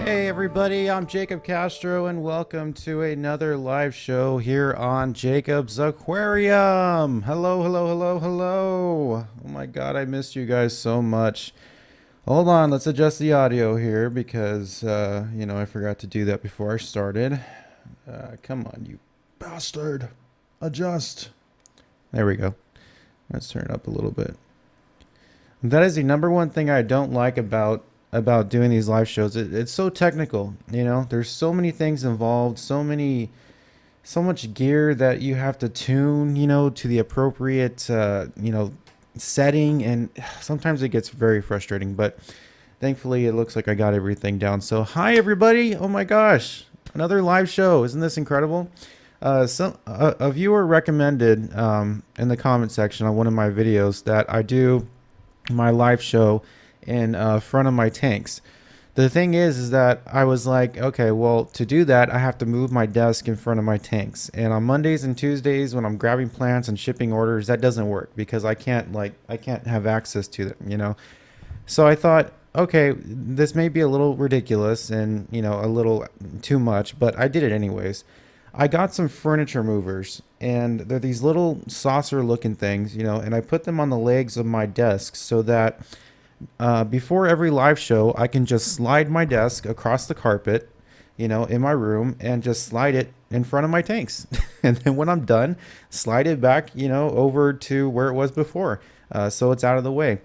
Hey everybody, I'm Jacob Castro and welcome to another live show here on Jacob's Aquarium. Hello, hello, hello, hello. Oh my god, I missed you guys so much. Hold on, let's adjust the audio here because, I forgot to do that before I started. Come on, you bastard. Adjust. There we go. Let's turn it up a little bit. That is the number one thing I don't like about doing these live shows. It's so technical, there's so many things involved, so much gear that you have to tune, to the appropriate setting, and sometimes it gets very frustrating, but thankfully it looks like I got everything down. So hi everybody. Oh my gosh, another live show. Isn't this incredible? A viewer recommended in the comment section on one of my videos that I do my live show in front of my tanks. The thing is that I was like, okay, well, to do that, I have to move my desk in front of my tanks. And on Mondays and Tuesdays, when I'm grabbing plants and shipping orders, that doesn't work because I can't have access to them, So I thought, okay, this may be a little ridiculous and, a little too much, but I did it anyways. I got some furniture movers, and they're these little saucer looking things, and I put them on the legs of my desk so that before every live show, I can just slide my desk across the carpet, in my room, and just slide it in front of my tanks. And then when I'm done, slide it back, over to where it was before. So it's out of the way.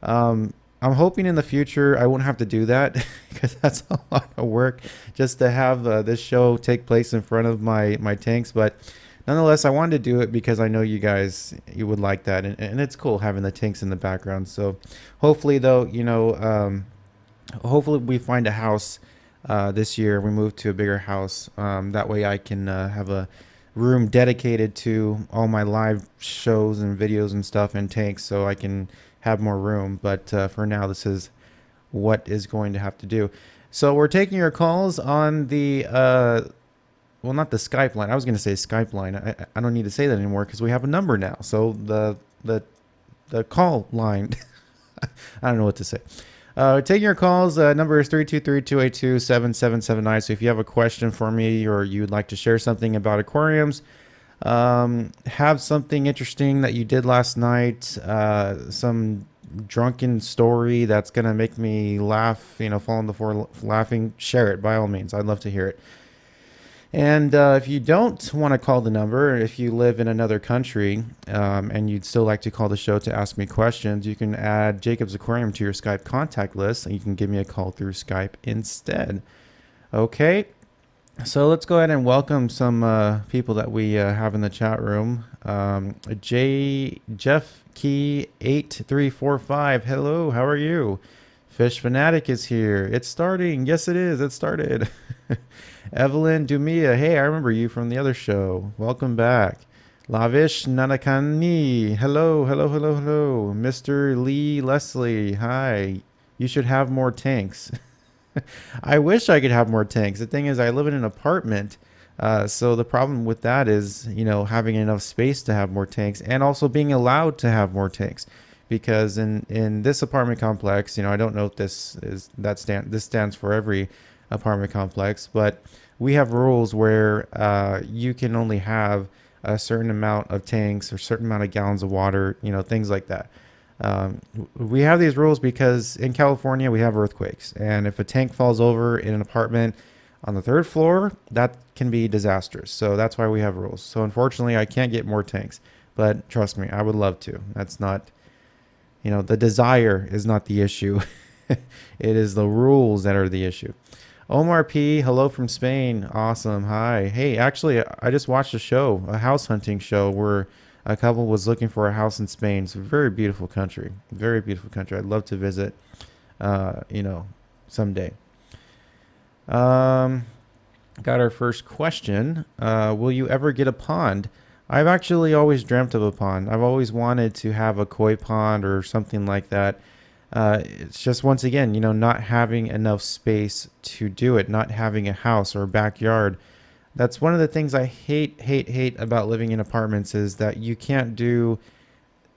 I'm hoping in the future I won't have to do that because that's a lot of work just to have this show take place in front of my tanks. But nonetheless, I wanted to do it because I know you would like that, and it's cool having the tanks in the background. So hopefully though, hopefully we find a house this year. We move to a bigger house. That way I can have a room dedicated to all my live shows and videos and stuff and tanks, so I can have more room. But for now, this is what is going to have to do. So we're taking your calls on the well, not the Skype line. I was going to say Skype line. I don't need to say that anymore because we have a number now. So the call line. I don't know what to say. Taking your calls. Number is 323-282-7779. So if you have a question for me or you'd like to share something about aquariums, have something interesting that you did last night, some drunken story that's going to make me laugh, fall on the floor laughing, share it by all means. I'd love to hear it. And if you don't want to call the number, if you live in another country and you'd still like to call the show to ask me questions, you can add Jacob's Aquarium to your Skype contact list, and you can give me a call through Skype instead. Okay, so let's go ahead and welcome some people that we have in the chat room. Jeff Key 8345. Hello, how are you? Fish Fanatic is here. It's starting. Yes, it is. It started. Evelyn Dumia. Hey, I remember you from the other show. Welcome back. Lavish Nanakani. Hello, hello, hello, hello. Mr. Lee Leslie. Hi. You should have more tanks. I wish I could have more tanks. The thing is, I live in an apartment. So the problem with that is, having enough space to have more tanks and also being allowed to have more tanks. Because in this apartment complex, I don't know if this stands for every apartment complex, but we have rules where you can only have a certain amount of tanks or certain amount of gallons of water, things like that. We have these rules because in California we have earthquakes, and if a tank falls over in an apartment on the third floor, that can be disastrous. So that's why we have rules. So unfortunately, I can't get more tanks, but trust me, I would love to. That's not, the desire is not the issue. It is the rules that are the issue. Omar P, hello from Spain. Awesome. Hi. Hey, actually, I just watched a house hunting show where a couple was looking for a house in Spain. It's a very beautiful country. Very beautiful country. I'd love to visit, someday. Got our first question. Will you ever get a pond? I've actually always dreamt of a pond. I've always wanted to have a koi pond or something like that. It's just, once again, not having enough space to do it, not having a house or a backyard. That's one of the things I hate about living in apartments, is that you can't do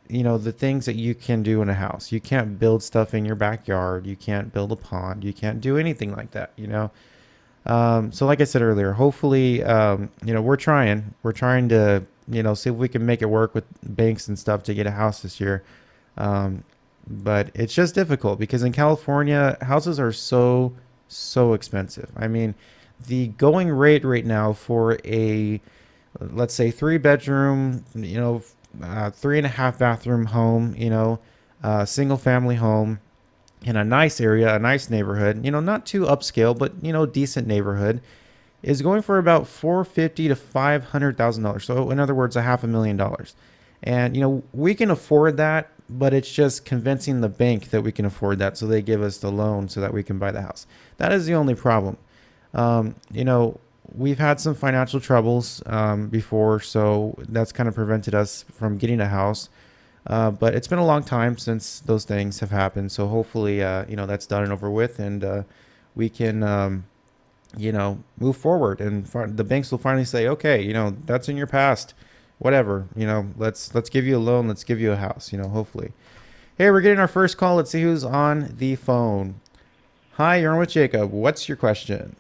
the things that you can do in a house. You can't build stuff in your backyard. You can't build a pond. You can't do anything like that. So like I said earlier, hopefully, we're trying to, see if we can make it work with banks and stuff to get a house this year. Um, but it's just difficult because in California, houses are so expensive. I mean, the going rate right now for a, let's say, three bedroom, 3.5 bathroom home, single family home in a nice area, a nice neighborhood, not too upscale, but decent neighborhood, is going for about 450 to $500,000. So in other words, a $500,000. And we can afford that, but it's just convincing the bank that we can afford that, so they give us the loan so that we can buy the house. That is the only problem. Um, you know, we've had some financial troubles before, so that's kind of prevented us from getting a house. But it's been a long time since those things have happened, so hopefully, that's done and over with, and we can, move forward, and the banks will finally say, okay, that's in your past, whatever, let's give you a loan, let's give you a house, hopefully. Hey, we're getting our first call. Let's see who's on the phone. Hi, you're on with Jacob. What's your question?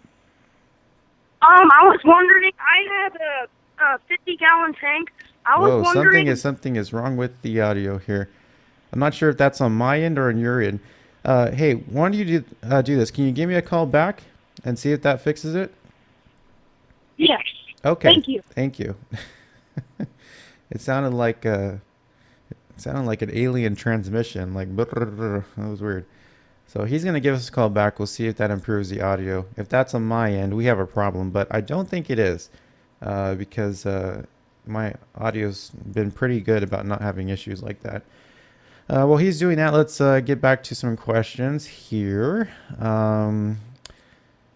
I was wondering, I have a 50-gallon tank. I was Whoa, something wondering, is something is wrong with the audio here. I'm not sure if that's on my end or on your end. Hey, why don't you do this? Can you give me a call back and see if that fixes it? yes, Okay, thank you. thank you. It sounded like an alien transmission, like that was weird. So he's gonna give us a call back. We'll see if that improves the audio. If that's on my end, we have a problem, but I don't think it is, because my audio's been pretty good about not having issues like that. While he's doing that, let's get back to some questions here.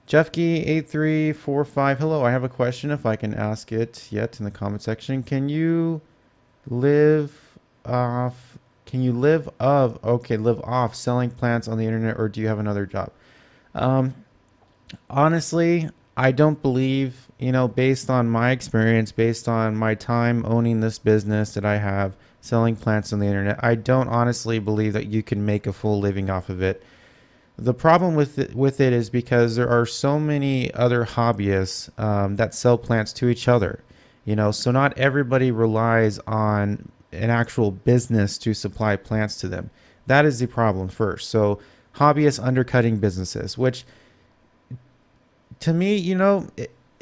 Jeffkey8345. Hello, I have a question. If I can ask it yet in the comment section. Live off live off selling plants on the internet, or do you have another job? Um, Honestly, I don't believe, based on my experience, based on my time owning this business that I have selling plants on the internet, I don't honestly believe that you can make a full living off of it. The problem with it is because there are so many other hobbyists that sell plants to each other. So not everybody relies on an actual business to supply plants to them. That is the problem first. So hobbyists undercutting businesses, which to me,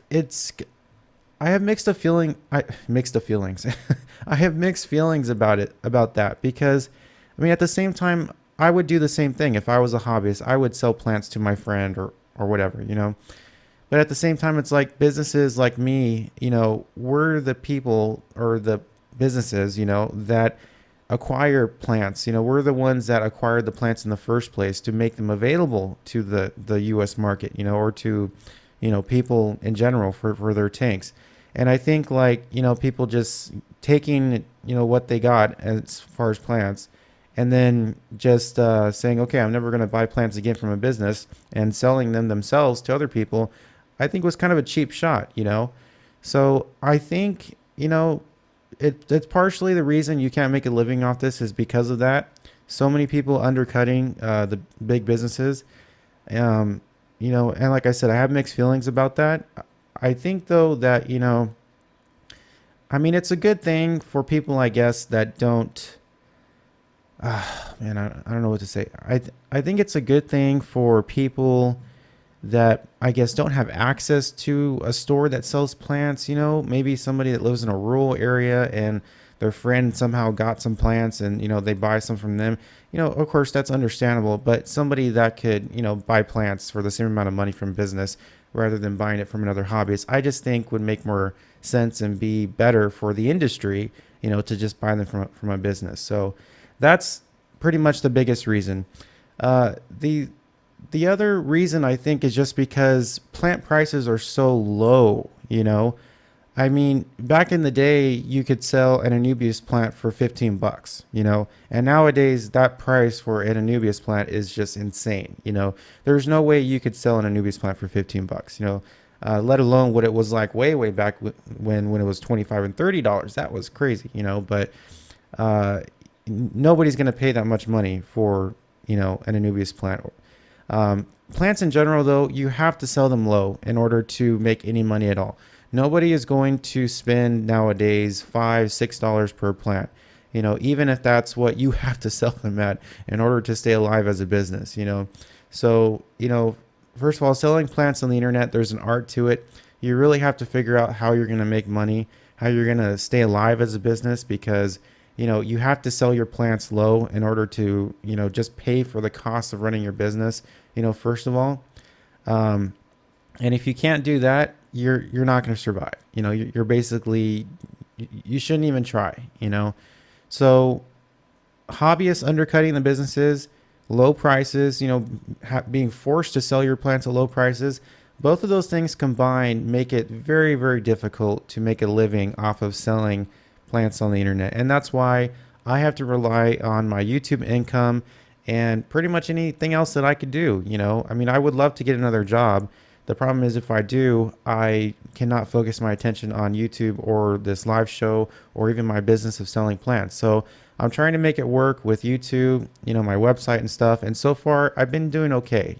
it's I have mixed a feeling. I mixed the feelings. I have mixed feelings about that, because, I mean, at the same time, I would do the same thing if I was a hobbyist. I would sell plants to my friend or whatever. But at the same time, it's like businesses like me. We're the people, or the businesses, that acquire plants. We're the ones that acquired the plants in the first place to make them available to the U.S. market, or to, people in general for their tanks. And I think, like, people just taking, what they got as far as plants, and then just saying, okay, I'm never going to buy plants again from a business, and selling them themselves to other people, I think was kind of a cheap shot. So I think, it's partially the reason you can't make a living off this is because of that. So many people undercutting the big businesses. And like I said, I have mixed feelings about that. I think, though, that, I mean, it's a good thing for people, I guess, that don't, man, I don't know what to say. I think it's a good thing for people that, I guess, don't have access to a store that sells plants. Maybe somebody that lives in a rural area and their friend somehow got some plants, and, they buy some from them. Of course, that's understandable, but somebody that could, buy plants for the same amount of money from business rather than buying it from another hobbyist, I just think would make more sense and be better for the industry, to just buy them from a business. So that's pretty much the biggest reason. The other reason, I think, is just because plant prices are so low. I mean, back in the day, you could sell an Anubias plant for $15, and nowadays that price for an Anubias plant is just insane. There's no way you could sell an Anubias plant for $15, let alone what it was like way back when it was $25 and $30. That was crazy. But nobody's going to pay that much money for, an Anubias plant. Plants in general, though, you have to sell them low in order to make any money at all. Nobody is going to spend nowadays $5, $6 per plant. Even if that's what you have to sell them at in order to stay alive as a business. So first of all, selling plants on the internet, there's an art to it. You really have to figure out how you're going to make money, how you're going to stay alive as a business, because you have to sell your plants low in order to just pay for the cost of running your business, first of all. And if you can't do that, you're not going to survive. You're basically, you shouldn't even try. So hobbyists undercutting the businesses, low prices, being forced to sell your plants at low prices, both of those things combined make it very, very difficult to make a living off of selling plants on the internet. And that's why I have to rely on my YouTube income and pretty much anything else that I could do. I would love to get another job. The problem is, if I do, I cannot focus my attention on YouTube or this live show or even my business of selling plants. So I'm trying to make it work with YouTube, my website and stuff. And so far I've been doing okay,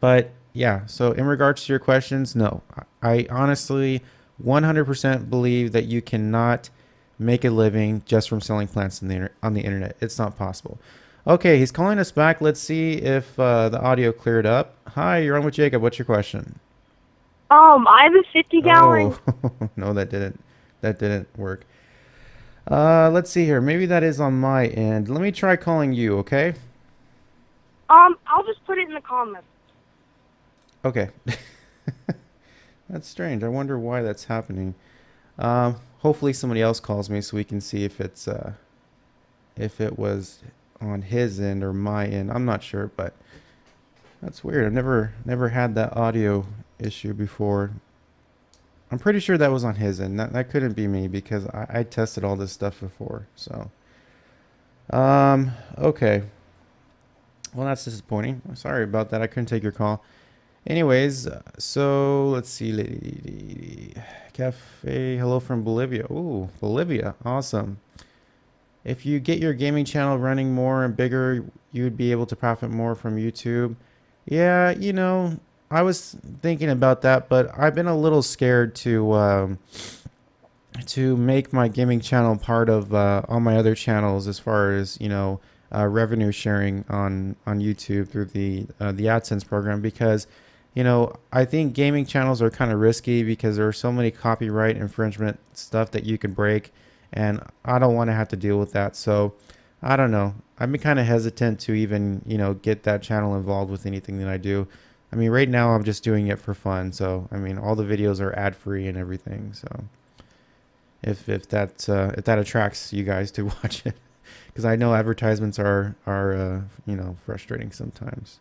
but yeah, so in regards to your questions, no, I honestly 100% believe that you cannot make a living just from selling plants on the internet. It's not possible. Okay, he's calling us back. Let's see if the audio cleared up. Hi, you're on with Jacob. What's your question? I have a 50-gallon. Oh, no, that didn't work. Let's see here. Maybe that is on my end. Let me try calling you, okay? I'll just put it in the comments. Okay. That's strange. I wonder why that's happening. Hopefully somebody else calls me so we can see if it was on his end or my end. I'm not sure, but that's weird. I've never had that audio issue before. I'm pretty sure that was on his end. That couldn't be me, because I tested all this stuff before. So, okay. Well, that's disappointing. I'm sorry about that. I couldn't take your call. Anyways, so let's see. Cafe, hello from Bolivia. Ooh, Bolivia. Awesome. If you get your gaming channel running more and bigger, you would be able to profit more from YouTube. Yeah, I was thinking about that, but I've been a little scared to make my gaming channel part of all my other channels, as far as revenue sharing on YouTube through the AdSense program, because I think gaming channels are kind of risky because there are so many copyright infringement stuff that you can break, and I don't want to have to deal with that. So I don't know. I've been kind of hesitant to even get that channel involved with anything that I do. Right now I'm just doing it for fun. So all the videos are ad free and everything. So if that attracts you guys to watch it, because I know advertisements are frustrating sometimes.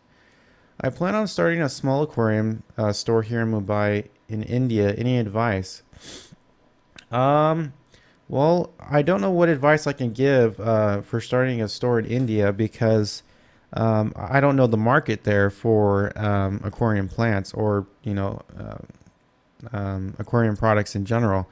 I plan on starting a small aquarium store here in Mumbai, in India. Any advice? Well, I don't know what advice I can give for starting a store in India, because I don't know the market there for aquarium plants or aquarium products in general.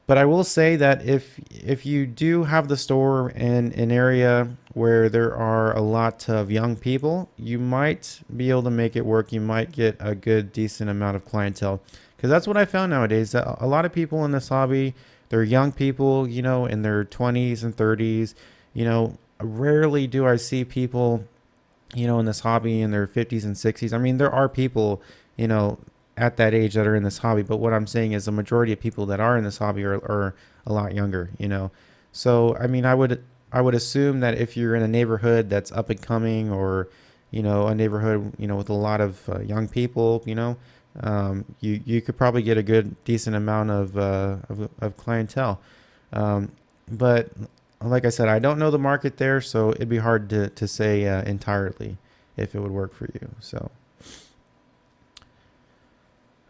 But I will say that if you do have the store in an area where there are a lot of young people, you might be able to make it work. You might get a good, decent amount of clientele. Because that's what I found nowadays, that a lot of people in this hobby, they're young people, in their 20s and 30s. Rarely do I see people, in this hobby in their 50s and 60s. There are people, at that age that are in this hobby, but what I'm saying is the majority of people that are in this hobby are a lot younger, So I would assume that if you're in a neighborhood that's up and coming, or a neighborhood with a lot of young people, you could probably get a good, decent amount of clientele. But like I said, I don't know the market there, so it'd be hard to say entirely if it would work for you. So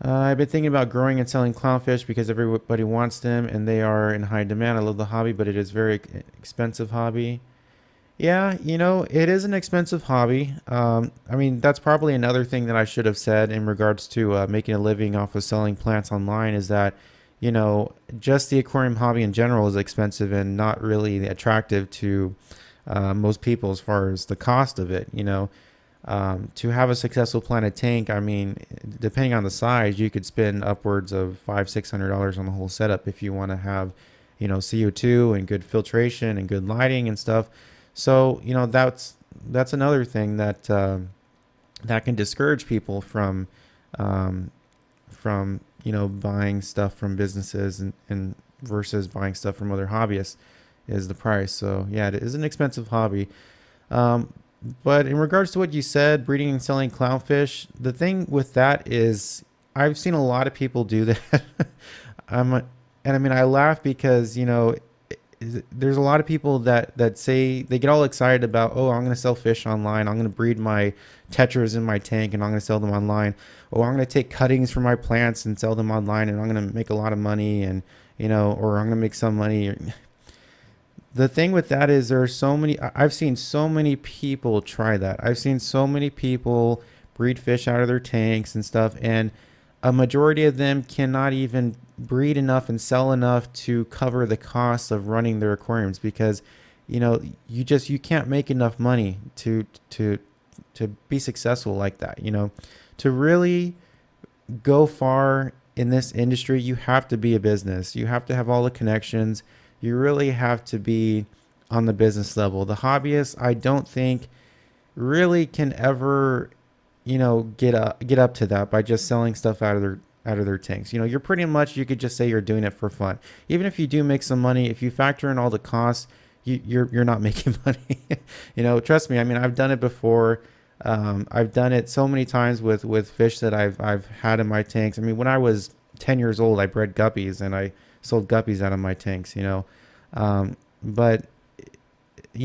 I've been thinking about growing and selling clownfish because everybody wants them and they are in high demand. I love the hobby, but it is very expensive hobby. Yeah, it is an expensive hobby. That's probably another thing that I should have said in regards to making a living off of selling plants online, is that, just the aquarium hobby in general is expensive and not really attractive to most people as far as the cost of it. To have a successful planted tank, I mean, depending on the size, you could spend upwards of $500-600 on the whole setup if you want to have, CO2 and good filtration and good lighting and stuff. So, that's another thing that can discourage people um, from buying stuff from businesses and versus buying stuff from other hobbyists is the price. So yeah, it is an expensive hobby. Um, but in regards to what you said, breeding and selling clownfish, the thing with that is I've seen a lot of people do that. I'm, and I mean, I laugh because, there's a lot of people that say they get all excited about, oh, I'm going to sell fish online. I'm going to breed my tetras in my tank and I'm going to sell them online. Oh, I'm going to take cuttings from my plants and sell them online and I'm going to make a lot of money and, or I'm going to make some money. The thing with that is there are so many, I've seen so many people try that. I've seen so many people breed fish out of their tanks and stuff, and a majority of them cannot even breed enough and sell enough to cover the costs of running their aquariums because, you can't make enough money to be successful like that. To really go far in this industry, you have to be a business. You have to have all the connections. You really have to be on the business level. The hobbyists, I don't think, really can ever, get up to that by just selling stuff out of their tanks. You're pretty much, you could just say you're doing it for fun. Even if you do make some money, if you factor in all the costs, you're not making money. Trust me. I mean, I've done it before. I've done it so many times with fish that I've had in my tanks. I mean, when I was 10 years old, I bred guppies and I sold guppies out of my tanks. But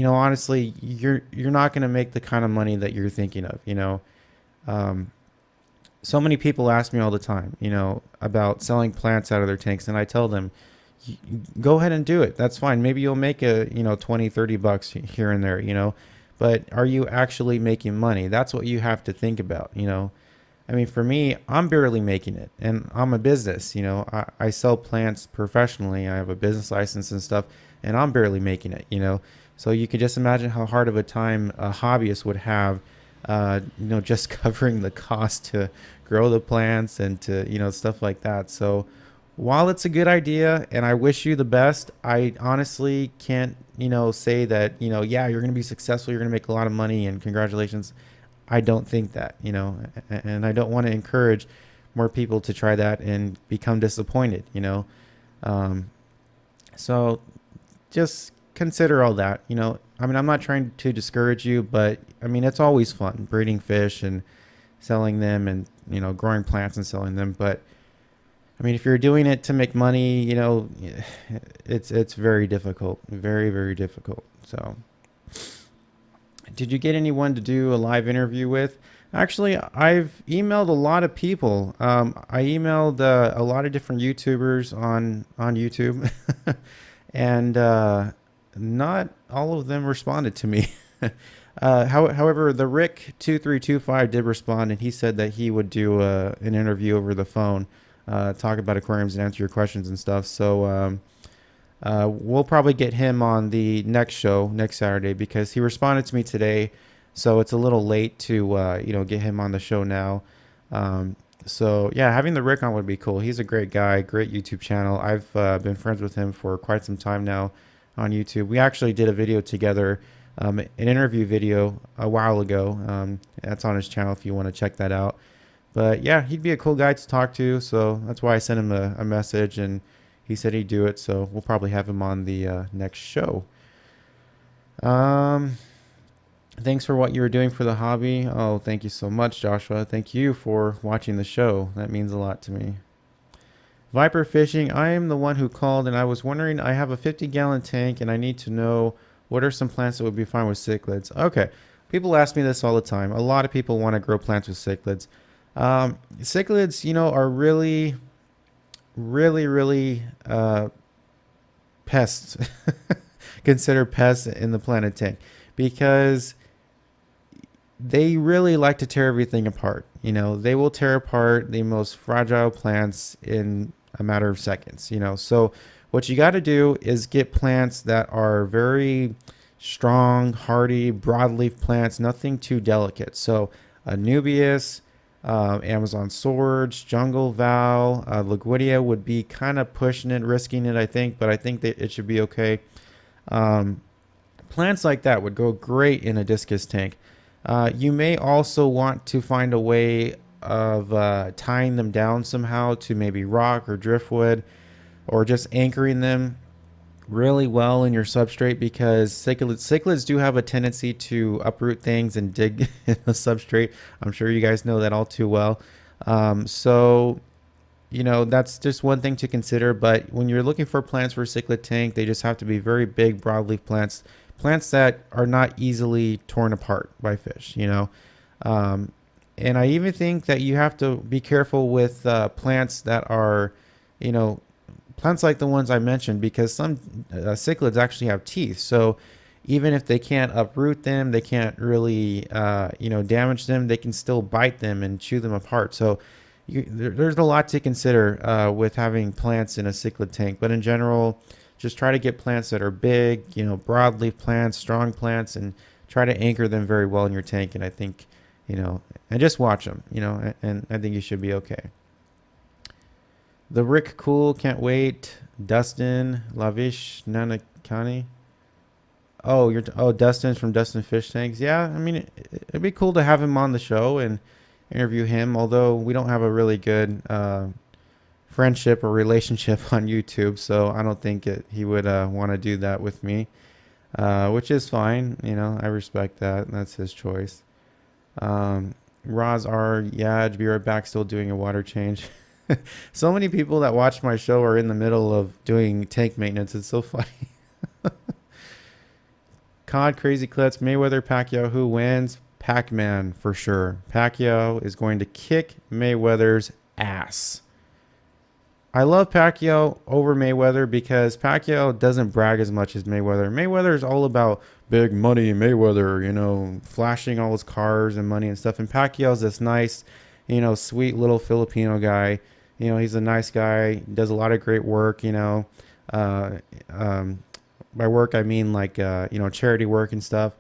honestly, you're not going to make the kind of money that you're thinking of. Um, so many people ask me all the time, about selling plants out of their tanks, and I tell them, go ahead and do it. That's fine. Maybe you'll make a 20-30 bucks here and there, but are you actually making money? That's what you have to think about. I mean, for me, I'm barely making it, and I'm a business. I sell plants professionally. I have a business license and stuff, and I'm barely making it. So you can just imagine how hard of a time a hobbyist would have, just covering the cost to grow the plants and to, stuff like that. So while it's a good idea, and I wish you the best, I honestly can't, say that, yeah, you're going to be successful. You're going to make a lot of money, and congratulations. I don't think that, and I don't want to encourage more people to try that and become disappointed, Um, so just consider all that, I mean, I'm not trying to discourage you, but I mean, it's always fun breeding fish and selling them and, growing plants and selling them. But I mean, if you're doing it to make money, it's very difficult, very, very difficult. So did you get anyone to do a live interview with? Actually, I've emailed a lot of people. I emailed a lot of different YouTubers on YouTube, and not all of them responded to me. However, the Rick2325 did respond, and he said that he would do an interview over the phone, talk about aquariums and answer your questions and stuff. So we'll probably get him on the next show next Saturday because he responded to me today. So it's a little late to, get him on the show now. So yeah, having the Rick on would be cool. He's a great guy, great YouTube channel. I've been friends with him for quite some time now on YouTube. We actually did a video together, an interview video a while ago. That's on his channel if you want to check that out. But yeah, he'd be a cool guy to talk to. So that's why I sent him a message, and he said he'd do it. So we'll probably have him on the next show. Thanks for what you were doing for the hobby. Oh, thank you so much, Joshua. Thank you for watching the show. That means a lot to me. Viper Fishing, I am the one who called, and I was wondering, I have a 50-gallon tank, and I need to know what are some plants that would be fine with cichlids. Okay, people ask me this all the time. A lot of people want to grow plants with cichlids. Cichlids, are really, really, really pests, considered pests in the planted tank, because they really like to tear everything apart. They will tear apart the most fragile plants in a matter of seconds, you know. So what you got to do is get plants that are very strong, hardy, broadleaf plants, nothing too delicate. So Anubias, Amazon Swords, Jungle Val, Laguidia would be kind of pushing it, risking it, I think, but I think that it should be okay. Um, Plants like that would go great in a discus tank. You may also want to find a way of tying them down somehow to maybe rock or driftwood, or just anchoring them really well in your substrate, because cichlids do have a tendency to uproot things and dig in the substrate. I'm sure you guys know that all too well. So you know, that's just one thing to consider. But when you're looking for plants for a cichlid tank, they just have to be very big broadleaf plants, plants that are not easily torn apart by fish, you know. Um, and I even think that you have to be careful with plants that are, you know, plants like the ones I mentioned, because some cichlids actually have teeth. So even if they can't uproot them, they can't really, you know, damage them, they can still bite them and chew them apart. So there's a lot to consider with having plants in a cichlid tank. But in general, just try to get plants that are big, you know, broadleaf plants, strong plants, and try to anchor them very well in your tank. And I think, you know, and just watch them, you know, and I think you should be okay. The Rick Cool, can't wait. Dustin, Lavish, Nanakani. Oh, Dustin's from Dustin Fish Tanks. Yeah, I mean, it'd be cool to have him on the show and interview him. Although we don't have a really good friendship or relationship on YouTube, so I don't think he would want to do that with me, which is fine. You know, I respect that. That's his choice. Roz R. Yaj, be right back. Still doing a water change. So many people that watch my show are in the middle of doing tank maintenance. It's so funny. COD Crazy Klutz, Mayweather, Pacquiao, who wins? Pac-Man for sure. Pacquiao is going to kick Mayweather's ass. I love Pacquiao over Mayweather because Pacquiao doesn't brag as much as Mayweather. Mayweather is all about big money. Mayweather, you know, flashing all his cars and money and stuff. And Pacquiao's this nice, you know, sweet little Filipino guy. You know, he's a nice guy. Does a lot of great work. You know, uh, um, by work I mean like you know, charity work and stuff.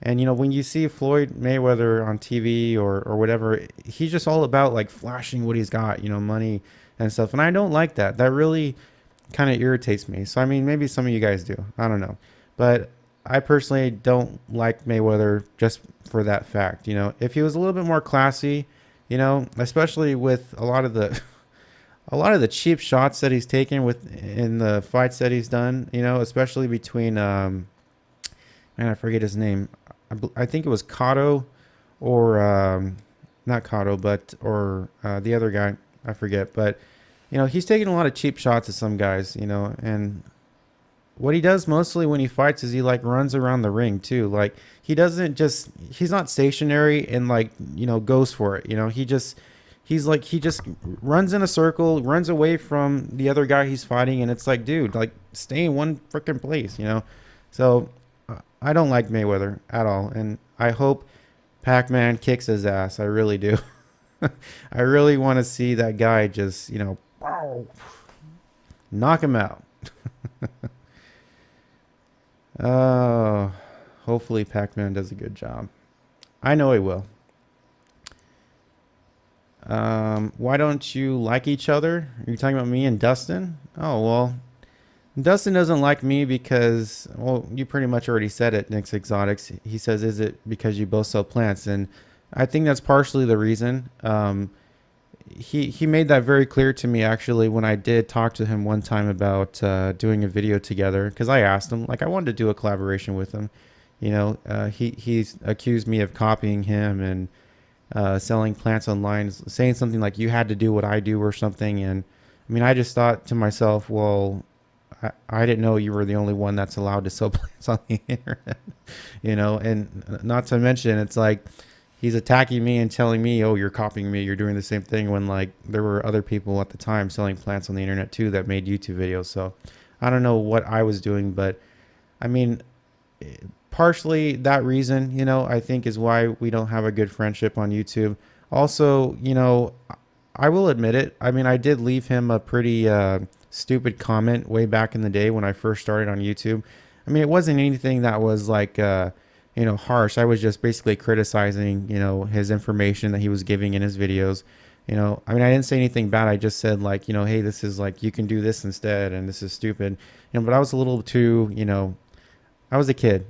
And you know, when you see Floyd Mayweather on TV or whatever, he's just all about like flashing what he's got. You know, money and stuff. And I don't like that. That really kind of irritates me. So I mean, maybe some of you guys do. I don't know, but I personally don't like Mayweather just for that fact. You know, if he was a little bit more classy, you know, especially with a lot of the a lot of the cheap shots that he's taken with in the fights that he's done, you know, especially between man, I forget his name. I think it was Cotto or not Cotto, but or the other guy. I forget, but you know, he's taking a lot of cheap shots at some guys, you know, and what he does mostly when he fights is he like runs around the ring too. Like he's not stationary and like, you know, goes for it. You know, he just runs in a circle, runs away from the other guy he's fighting. And it's like, dude, like stay in one freaking place, you know? So I don't like Mayweather at all. And I hope Pac-Man kicks his ass. I really do. I really want to see that guy just, you know, knock him out. Oh, hopefully Pac-Man does a good job. I know he will. Why don't you like each other? Are you talking about me and Dustin? Oh, well, Dustin doesn't like me because, well, you pretty much already said it, Nick's Exotics. He says, is it because you both sell plants? And I think that's partially the reason. He made that very clear to me actually when I did talk to him one time about doing a video together, because I asked him, like, I wanted to do a collaboration with him. You know, he's accused me of copying him and selling plants online, saying something like you had to do what I do or something. And I mean, I just thought to myself, well, I didn't know you were the only one that's allowed to sell plants on the internet, you know, and not to mention it's like, he's attacking me and telling me, oh, you're copying me, you're doing the same thing, when like there were other people at the time selling plants on the internet too that made YouTube videos. So I don't know what I was doing, but I mean, partially that reason, you know, I think is why we don't have a good friendship on YouTube. Also, you know, I will admit it. I mean, I did leave him a pretty stupid comment way back in the day when I first started on YouTube. I mean, it wasn't anything that was like, harsh. I was just basically criticizing, his information that he was giving in his videos. I mean, I didn't say anything bad. I just said like, hey, this is like, you can do this instead, and this is stupid. But I was a little too, I was a kid,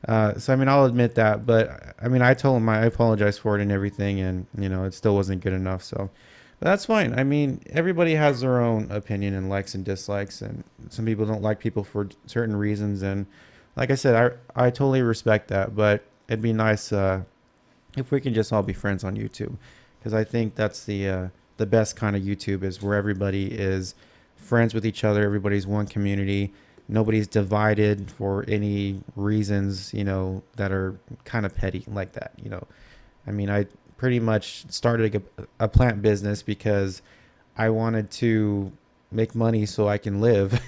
so I mean, I'll admit that, but I mean, I told him I apologize for it and everything, and it still wasn't good enough. So, but that's fine. I mean, everybody has their own opinion and likes and dislikes, and some people don't like people for certain reasons. And like I said, I totally respect that, but it'd be nice if we can just all be friends on YouTube, because I think that's the best kind of YouTube, is where everybody is friends with each other. Everybody's one community. Nobody's divided for any reasons, that are kind of petty like that. I mean, I pretty much started a plant business because I wanted to make money so I can live.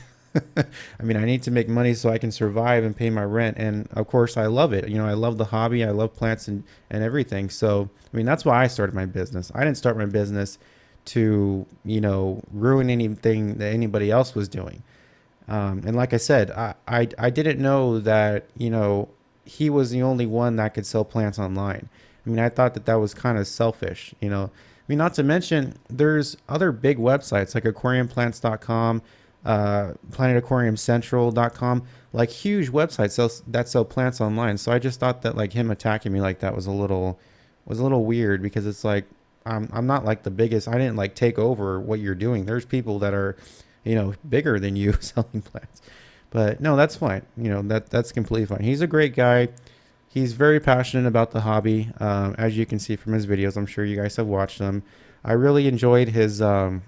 I mean, I need to make money so I can survive and pay my rent. And of course, I love it. I love the hobby. I love plants and everything. So, I mean, that's why I started my business. I didn't start my business to, ruin anything that anybody else was doing. And like I said, I didn't know that, he was the only one that could sell plants online. I mean, I thought that was kind of selfish, I mean, not to mention there's other big websites like aquariumplants.com, planetaquariumcentral.com, like huge websites that sell plants online. So I just thought that like him attacking me like that was a little weird, because it's like, I'm not like the biggest. I didn't like take over what you're doing. There's people that are, bigger than you selling plants. But no, that's fine. That's completely fine. He's a great guy. He's very passionate about the hobby. As you can see from his videos, I'm sure you guys have watched them. I really enjoyed his Amazon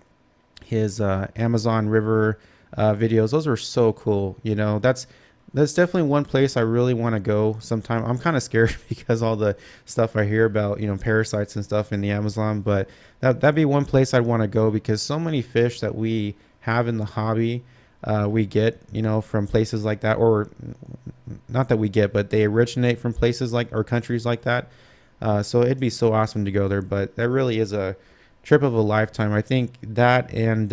River videos. Those are so cool. That's definitely one place I really want to go sometime. I'm kind of scared because all the stuff I hear about, parasites and stuff in the Amazon, but that'd be one place I'd want to go, because so many fish that we have in the hobby, we get, from places like that, or not that we get, but they originate from places like, or countries like that. So it'd be so awesome to go there, but that really is a trip of a lifetime. I think that and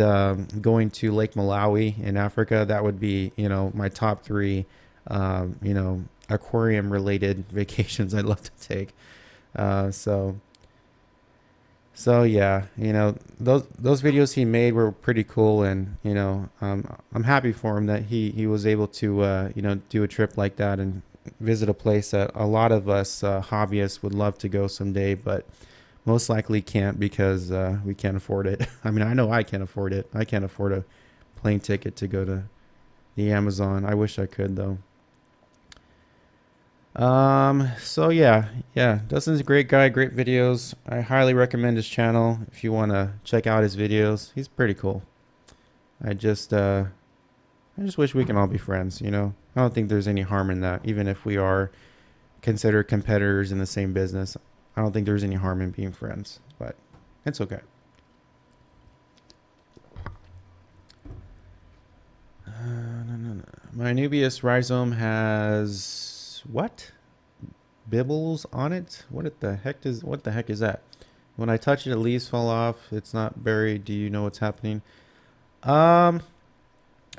going to Lake Malawi in Africa, that would be, my top three, aquarium related vacations I'd love to take. So yeah, those videos he made were pretty cool, and I'm happy for him that he was able to do a trip like that and visit a place that a lot of us hobbyists would love to go someday, but most likely can't, because we can't afford it. I mean, I know I can't afford it. I can't afford a plane ticket to go to the Amazon. I wish I could, though. So yeah, Dustin's a great guy, great videos. I highly recommend his channel if you want to check out his videos. He's pretty cool. I just wish we can all be friends, I don't think there's any harm in that, even if we are considered competitors in the same business. I don't think there's any harm in being friends, but it's okay. No. My Anubias rhizome has what? Bibbles on it? What the heck is that? When I touch it, the leaves fall off. It's not buried. Do you know what's happening? Some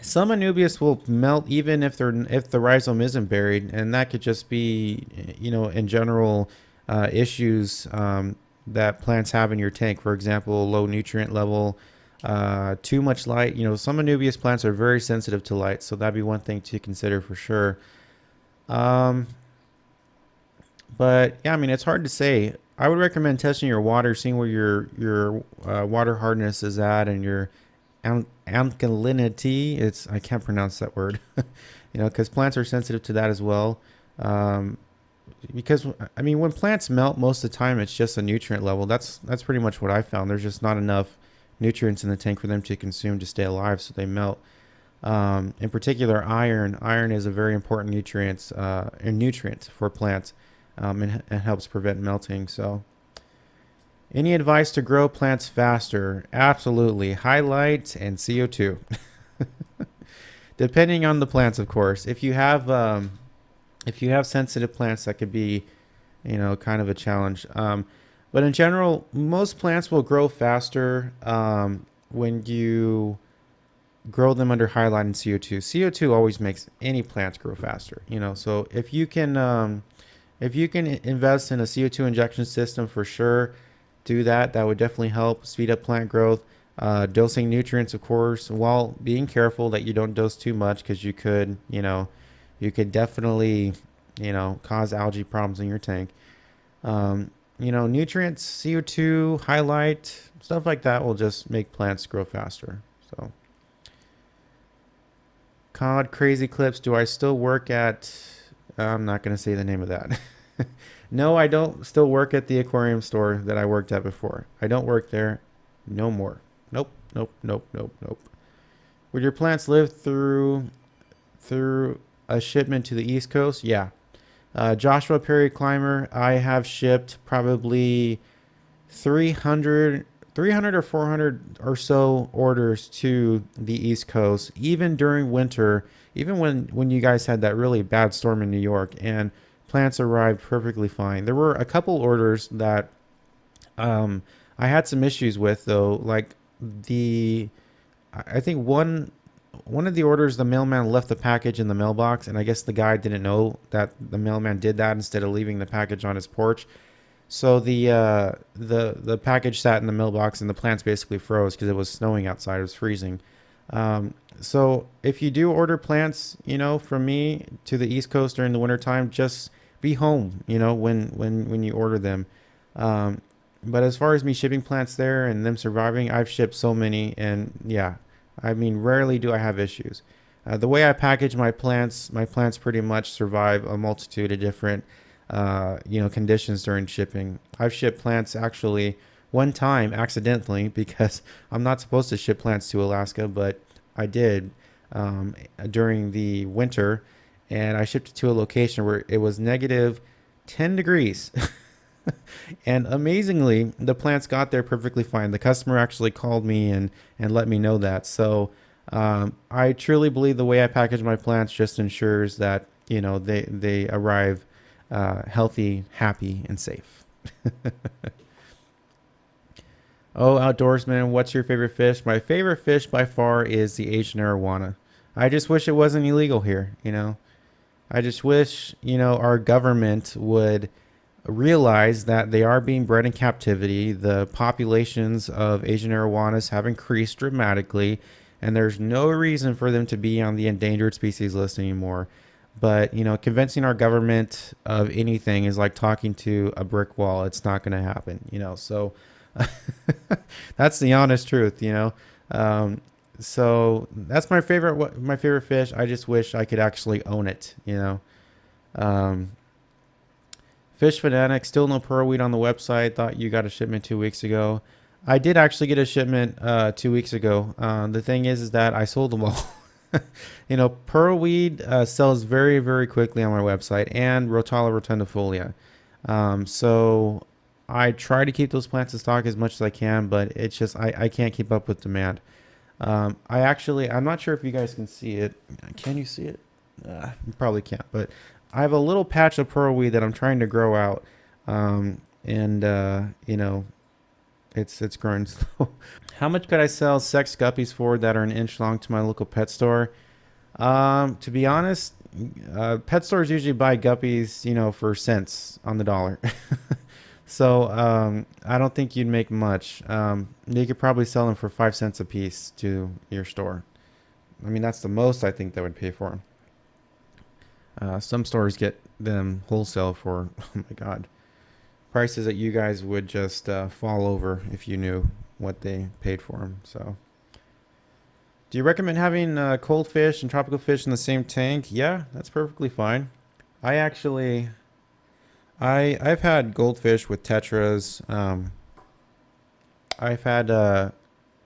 Anubias will melt even if the rhizome isn't buried, and that could just be, in general, issues that plants have in your tank. For example, low nutrient level, too much light. Some Anubias plants are very sensitive to light, so that'd be one thing to consider for sure. But yeah, I mean, it's hard to say. I would recommend testing your water, seeing where your water hardness is at, and your alkalinity. I can't pronounce that word, because plants are sensitive to that as well. Because I mean, when plants melt, most of the time it's just a nutrient level. That's pretty much what I found. There's just not enough nutrients in the tank for them to consume to stay alive, so they melt. In particular, iron. Iron is a very important nutrient for plants, and helps prevent melting. So, any advice to grow plants faster? Absolutely, highlight and CO2. Depending on the plants, of course. If you have sensitive plants, that could be, kind of a challenge. But in general, most plants will grow faster when you grow them under high light and CO2. CO2 always makes any plants grow faster, you know. So if you can invest in a CO2 injection system for sure, do that. That would definitely help speed up plant growth. Dosing nutrients, of course, while being careful that you don't dose too much because you could, you could definitely, cause algae problems in your tank. Nutrients, CO2, highlight, stuff like that will just make plants grow faster. So, COD Crazy Clips, do I still work at? I'm not going to say the name of that. No, I don't still work at the aquarium store that I worked at before. I don't work there no more. Nope, nope, nope, nope, nope. Would your plants live through a shipment to the East Coast? Yeah. Joshua Perry Climber, I have shipped probably 300 or 400 or so orders to the East Coast, even during winter, even when you guys had that really bad storm in New York, and plants arrived perfectly fine. There were a couple orders that I had some issues with, though, like the I think one of the orders, the mailman left the package in the mailbox, and I guess the guy didn't know that the mailman did that instead of leaving the package on his porch. So the package sat in the mailbox, and the plants basically froze because it was snowing outside. It was freezing. So if you do order plants, from me to the East Coast during the wintertime, just be home, when you order them. But as far as me shipping plants there and them surviving, I've shipped so many, and yeah, I mean, rarely do I have issues. The way I package my plants pretty much survive a multitude of different, conditions during shipping. I've shipped plants actually one time accidentally because I'm not supposed to ship plants to Alaska, but I did during the winter, and I shipped it to a location where it was negative 10 degrees. And amazingly, the plants got there perfectly fine. The customer actually called me and let me know that. So I truly believe the way I package my plants just ensures that they arrive healthy, happy, and safe. Oh, outdoorsman, what's your favorite fish? My favorite fish by far is the Asian arowana. I just wish it wasn't illegal here. I just wish our government would realize that they are being bred in captivity. The populations of Asian arowanas have increased dramatically, and there's no reason for them to be on the endangered species list anymore. But, convincing our government of anything is like talking to a brick wall. It's not going to happen, so that's the honest truth, so that's my favorite fish. I just wish I could actually own it, um, Fish Fanatic, still no pearlweed on the website. Thought you got a shipment 2 weeks ago. I did actually get a shipment 2 weeks ago. The thing is that I sold them all. Pearlweed sells very, very quickly on my website, and Rotala rotundifolia. So I try to keep those plants in stock as much as I can, but it's just I can't keep up with demand. I'm not sure if you guys can see it. Can you see it? You probably can't, but I have a little patch of pearlweed that I'm trying to grow out, and it's growing slow. How much could I sell sex guppies for that are an inch long to my local pet store? To be honest, pet stores usually buy guppies, for cents on the dollar. So I don't think you'd make much. You could probably sell them for 5 cents a piece to your store. I mean, that's the most I think they would pay for them. Some stores get them wholesale for, oh my God, prices that you guys would just fall over if you knew what they paid for them. So, do you recommend having cold fish and tropical fish in the same tank? Yeah, that's perfectly fine. I've had goldfish with tetras. I've had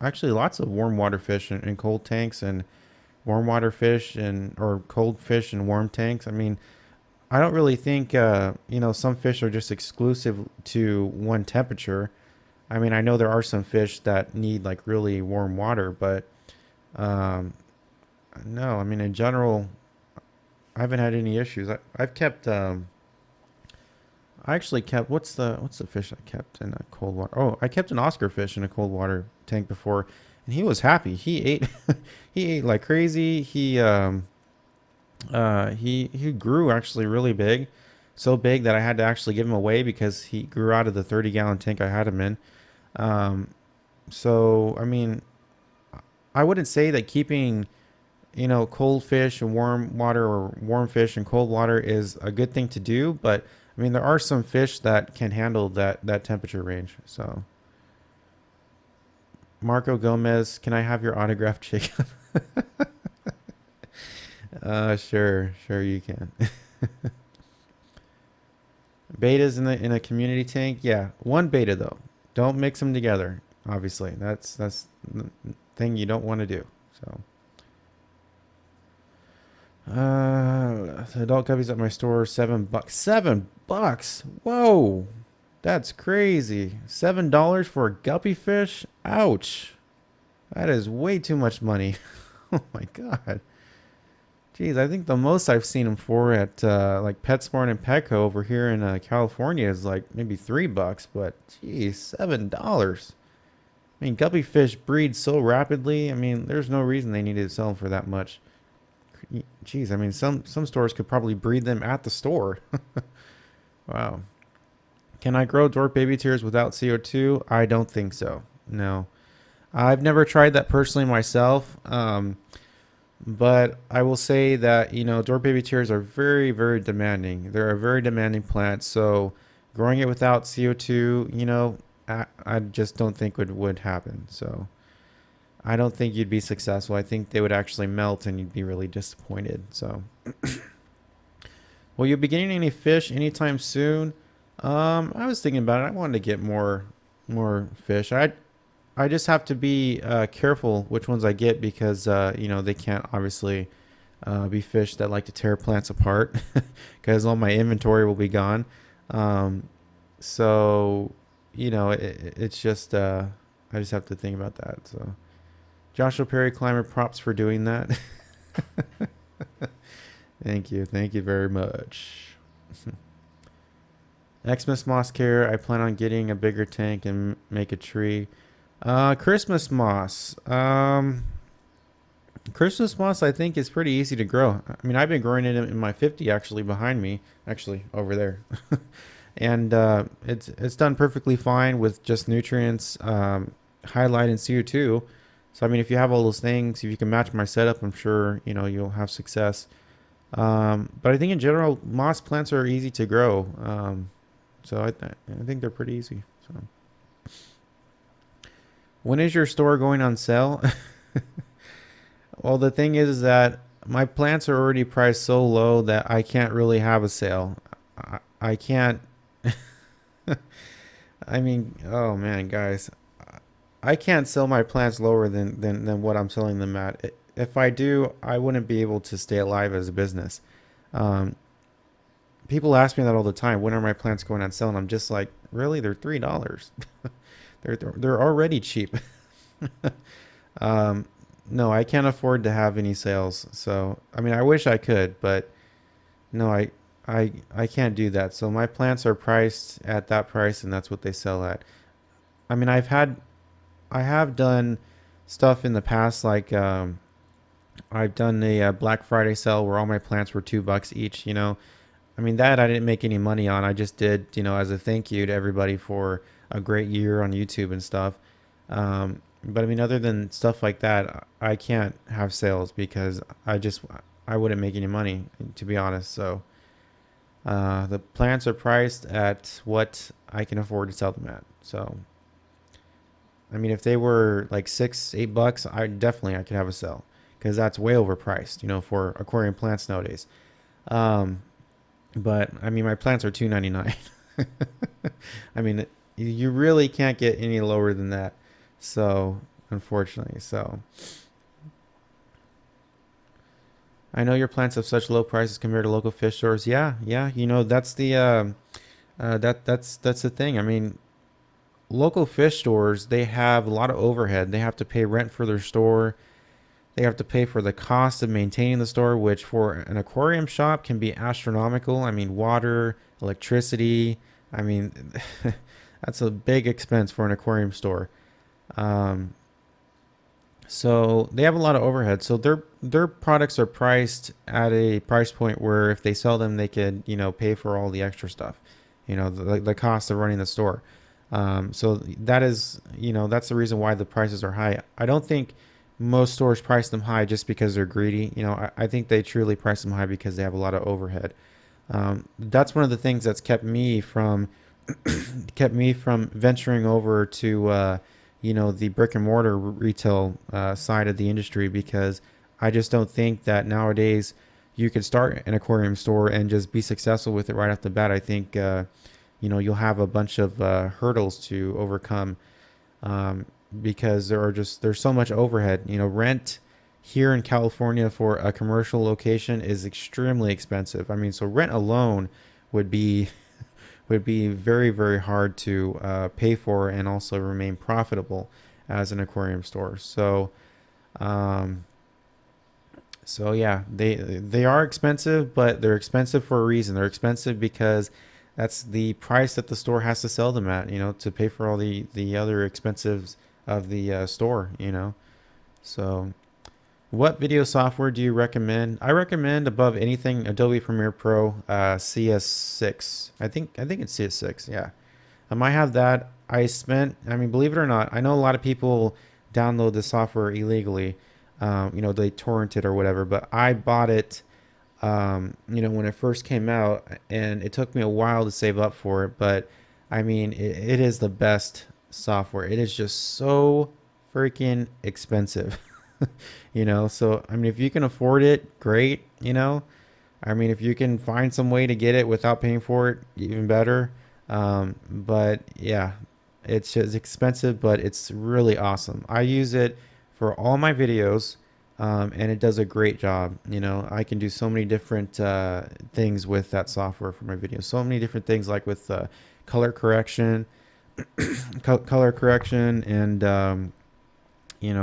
actually lots of warm water fish in cold tanks, and warm water fish or cold fish in warm tanks. I mean, I don't really think some fish are just exclusive to one temperature. I mean, I know there are some fish that need like really warm water, but um, no, I mean in general, I haven't had any issues. I actually kept what's the fish I kept in a cold water? Oh, I kept an Oscar fish in a cold water tank before, and he was happy. He ate he ate like crazy. He grew actually really big, so big that I had to actually give him away because he grew out of the 30-gallon tank I had him in. Um, so I mean, I wouldn't say that keeping cold fish and warm water or warm fish and cold water is a good thing to do, but I mean, there are some fish that can handle that temperature range. So, Marco Gomez, can I have your autograph chicken? Sure you can. Betas in a community tank, yeah, one beta though. Don't mix them together. Obviously, that's the thing you don't want to do. So. The adult guppies at my store, $7. $7? Whoa, that's crazy. $7 for a guppy fish? Ouch. That is way too much money. Oh my god. Jeez, I think the most I've seen them for at like PetSmart and Petco over here in California is like maybe $3. But geez, $7. I mean, guppy fish breed so rapidly. I mean, there's no reason they needed to sell them for that much. Geez, I mean, some stores could probably breed them at the store. Wow. Can I grow dwarf baby tears without CO2? I don't think so. No. I've never tried that personally myself. But I will say that, dwarf baby tears are very, very demanding. They're a very demanding plant. So growing it without CO2, I just don't think would happen. So I don't think you'd be successful. I think they would actually melt and you'd be really disappointed. So, will you be getting any fish anytime soon? I was thinking about it. I wanted to get more fish. I just have to be careful which ones I get because they can't obviously be fish that like to tear plants apart because all my inventory will be gone. So it's just I just have to think about that. So. Joshua Perry Climber, props for doing that. Thank you very much. Xmas moss care. I plan on getting a bigger tank and make a tree. Christmas moss. Christmas moss I think is pretty easy to grow. I mean, I've been growing it in my 50 actually behind me, actually over there. And it's done perfectly fine with just nutrients, highlight and CO2. So, I mean, if you have all those things, if you can match my setup, I'm sure, you'll have success. But I think in general, moss plants are easy to grow. So I think they're pretty easy. So, when is your store going on sale? Well, the thing is that my plants are already priced so low that I can't really have a sale. I can't. I mean, oh man, guys. I can't sell my plants lower than what I'm selling them at. If I do, I wouldn't be able to stay alive as a business. People ask me that all the time. When are my plants going on sale? And I'm just like, really? They're $3. they're already cheap. No, I can't afford to have any sales. So, I mean, I wish I could, but no, I can't do that. So my plants are priced at that price, and that's what they sell at. I mean, I have done stuff in the past, like I've done a Black Friday sale where all my plants were $2 each. I mean that I didn't make any money on. I just did, as a thank you to everybody for a great year on YouTube and stuff. But I mean, other than stuff like that, I can't have sales because I wouldn't make any money, to be honest. So the plants are priced at what I can afford to sell them at. So. I mean, if they were like $6, $8, I could have a sale because that's way overpriced, for aquarium plants nowadays. But I mean, my plants are $2.99. I mean, you really can't get any lower than that. So, unfortunately, I know your plants have such low prices compared to local fish stores. Yeah, that's the that's the thing. I mean, local fish stores, they have a lot of overhead. They have to pay rent for their store. They have to pay for the cost of maintaining the store, which for an aquarium shop can be astronomical. I mean, water, electricity, I mean, that's a big expense for an aquarium store. Um, so they have a lot of overhead. So their products are priced at a price point where if they sell them, they could pay for all the extra stuff, the cost of running the store. So that is that's the reason why the prices are high. I don't think most stores price them high just because they're greedy. I think they truly price them high because they have a lot of overhead. That's one of the things that's kept me from venturing over to the brick and mortar retail side of the industry, because I just don't think that nowadays you could start an aquarium store and just be successful with it right off the bat. I think you'll have a bunch of hurdles to overcome, um, because there's so much overhead. Rent here in California for a commercial location is extremely expensive. I mean, so rent alone would be would be very, very hard to pay for and also remain profitable as an aquarium store. Um, so yeah, they are expensive, but they're expensive for a reason. They're expensive because that's the price that the store has to sell them at, to pay for all the other expenses of the store, So what video software do you recommend? I recommend above anything Adobe Premiere Pro CS6. I think it's CS6. Yeah. I have that. I mean, believe it or not, I know a lot of people download the software illegally. They torrent it or whatever, but I bought it, when it first came out, and it took me a while to save up for it. But I mean, it is the best software. It is just so freaking expensive. So I mean, if you can afford it, great. I mean, if you can find some way to get it without paying for it, even better. But yeah, it's just expensive, but it's really awesome. I use it for all my videos, and it does a great job. I can do so many different things with that software for my videos. So many different things, like with color correction, color correction, and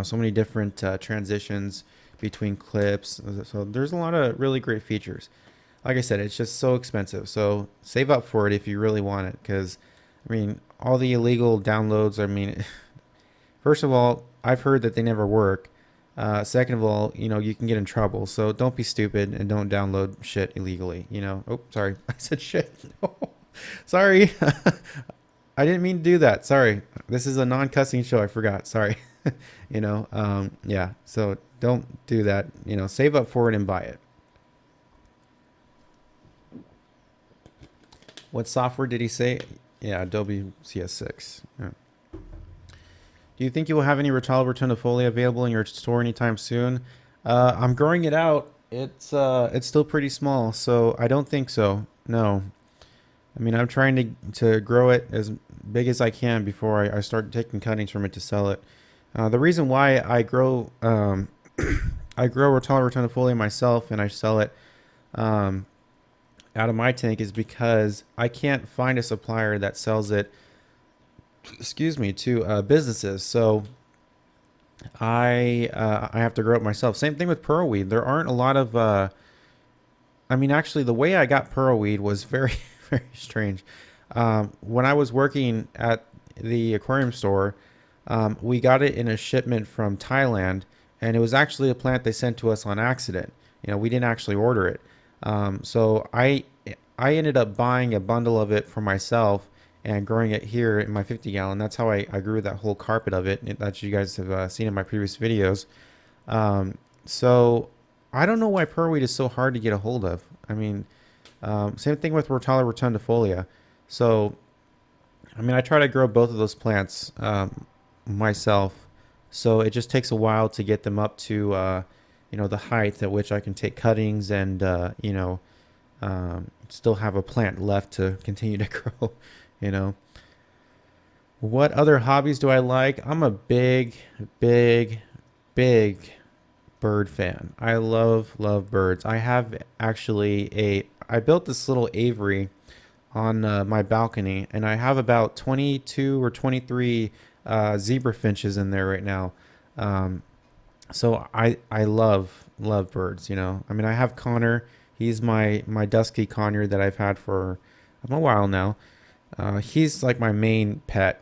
so many different transitions between clips. So there's a lot of really great features. Like I said, it's just so expensive. So save up for it if you really want it, because I mean, all the illegal downloads. I mean, first of all, I've heard that they never work. Second of all, you can get in trouble. So don't be stupid and don't download shit illegally. Oh, sorry, I said shit. Sorry, I didn't mean to do that. Sorry, this is a non-cussing show. I forgot. Sorry. Yeah. So don't do that. Save up for it and buy it. What software did he say? Yeah, Adobe CS6. Yeah. Do you think you will have any Retal Rotundifolia available in your store anytime soon? I'm growing it out. It's still pretty small, so I don't think so. No. I mean, I'm trying to grow it as big as I can before I start taking cuttings from it to sell it. The reason why I grow I grow Rotala rotundifolia myself and I sell it um, out of my tank is because I can't find a supplier that sells it, excuse me, to businesses. So I have to grow it myself. Same thing with pearlweed. There aren't a lot of I mean, actually, the way I got pearlweed was very very strange. When I was working at the aquarium store, we got it in a shipment from Thailand, and it was actually a plant they sent to us on accident. We didn't actually order it. So I ended up buying a bundle of it for myself and growing it here in my 50 gallon. That's how I grew that whole carpet of it that you guys have seen in my previous videos. So I don't know why pearlweed is so hard to get a hold of. I mean, same thing with Rotala rotundifolia. So, I mean, I try to grow both of those plants myself. So it just takes a while to get them up to, the height at which I can take cuttings and, still have a plant left to continue to grow, you know. What other hobbies do I like? I'm a big, big, big bird fan. I love birds. I have actually I built this little aviary on my balcony, and I have about 22 or 23 zebra finches in there right now. Um, so I love birds. I mean, I have Connor. He's my dusky conure that I've had for a while now. He's like my main pet,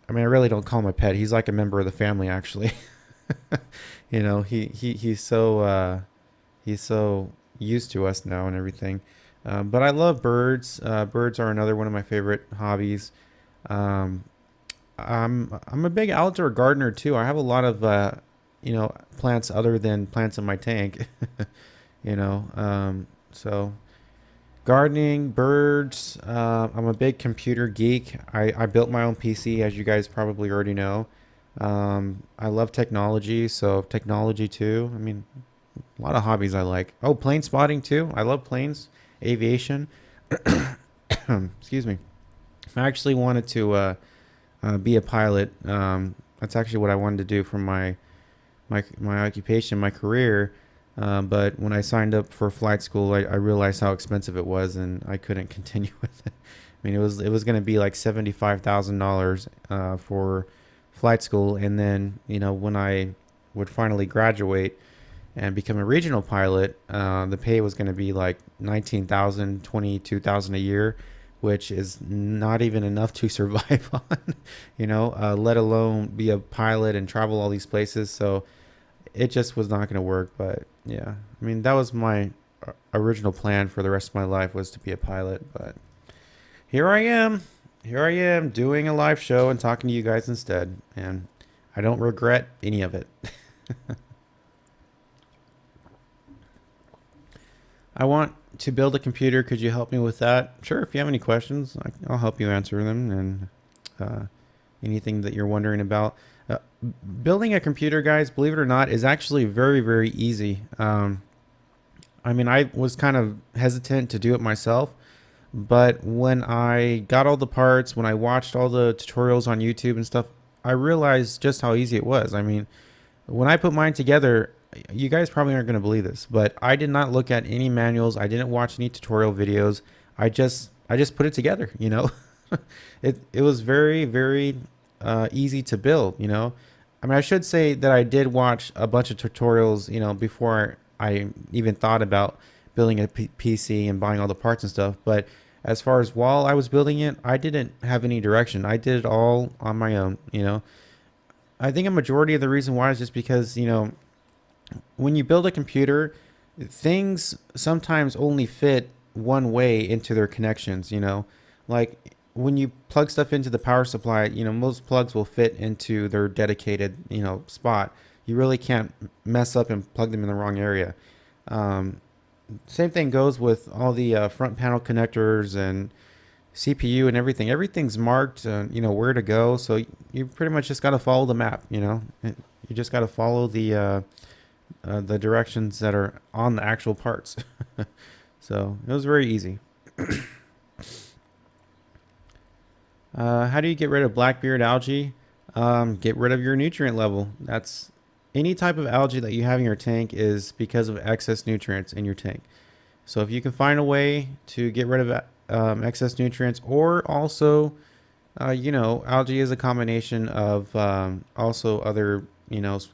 I mean, I really don't call him a pet. He's like a member of the family, actually. He's so used to us now and everything. But I love birds. Birds are another one of my favorite hobbies. Um, I'm a big outdoor gardener too. I have a lot of plants other than plants in my tank. So gardening, birds. I'm a big computer geek. I built my own PC, as you guys probably already know. I love technology, so technology too. I mean, a lot of hobbies I like. Oh, plane spotting too. I love planes, aviation. Excuse me. I actually wanted to be a pilot. That's actually what I wanted to do for my occupation, my career. But when I signed up for flight school, I realized how expensive it was, and I couldn't continue with it. I mean, it was going to be like $75,000 for flight school, and then when I would finally graduate and become a regional pilot, the pay was going to be like 19,000, 22,000 a year, which is not even enough to survive on, let alone be a pilot and travel all these places. So it just was not going to work. But yeah, I mean, that was my original plan for the rest of my life, was to be a pilot. But here I am. Here I am doing a live show and talking to you guys instead. And I don't regret any of it. I want to build a computer. Could you help me with that? Sure. If you have any questions, I'll help you answer them, and anything that you're wondering about. Uh, Building a computer, guys, believe it or not, is actually very, very easy. I mean, I was kind of hesitant to do it myself, but when I got all the parts, when I watched all the tutorials on YouTube and stuff, I realized just how easy it was. I mean, when I put mine together, you guys probably aren't going to believe this, but I did not look at any manuals. I didn't watch any tutorial videos. I just put it together. It was very, very easy to build. I mean, I should say that I did watch a bunch of tutorials, before I even thought about building a PC and buying all the parts and stuff. But as far as while I was building it, I didn't have any direction. I did it all on my own. I think a majority of the reason why is just because, when you build a computer, things sometimes only fit one way into their connections. Like when you plug stuff into the power supply, most plugs will fit into their dedicated, spot. You really can't mess up and plug them in the wrong area. Um, Same thing goes with all the front panel connectors and CPU and everything. Everything's marked, where to go. So you pretty much just got to follow the map. You just got to follow the directions that are on the actual parts. So it was very easy. How do you get rid of blackbeard algae? Get rid of your nutrient level. That's any type of algae that you have in your tank is because of excess nutrients in your tank. So if you can find a way to get rid of excess nutrients, or also, algae is a combination of also other,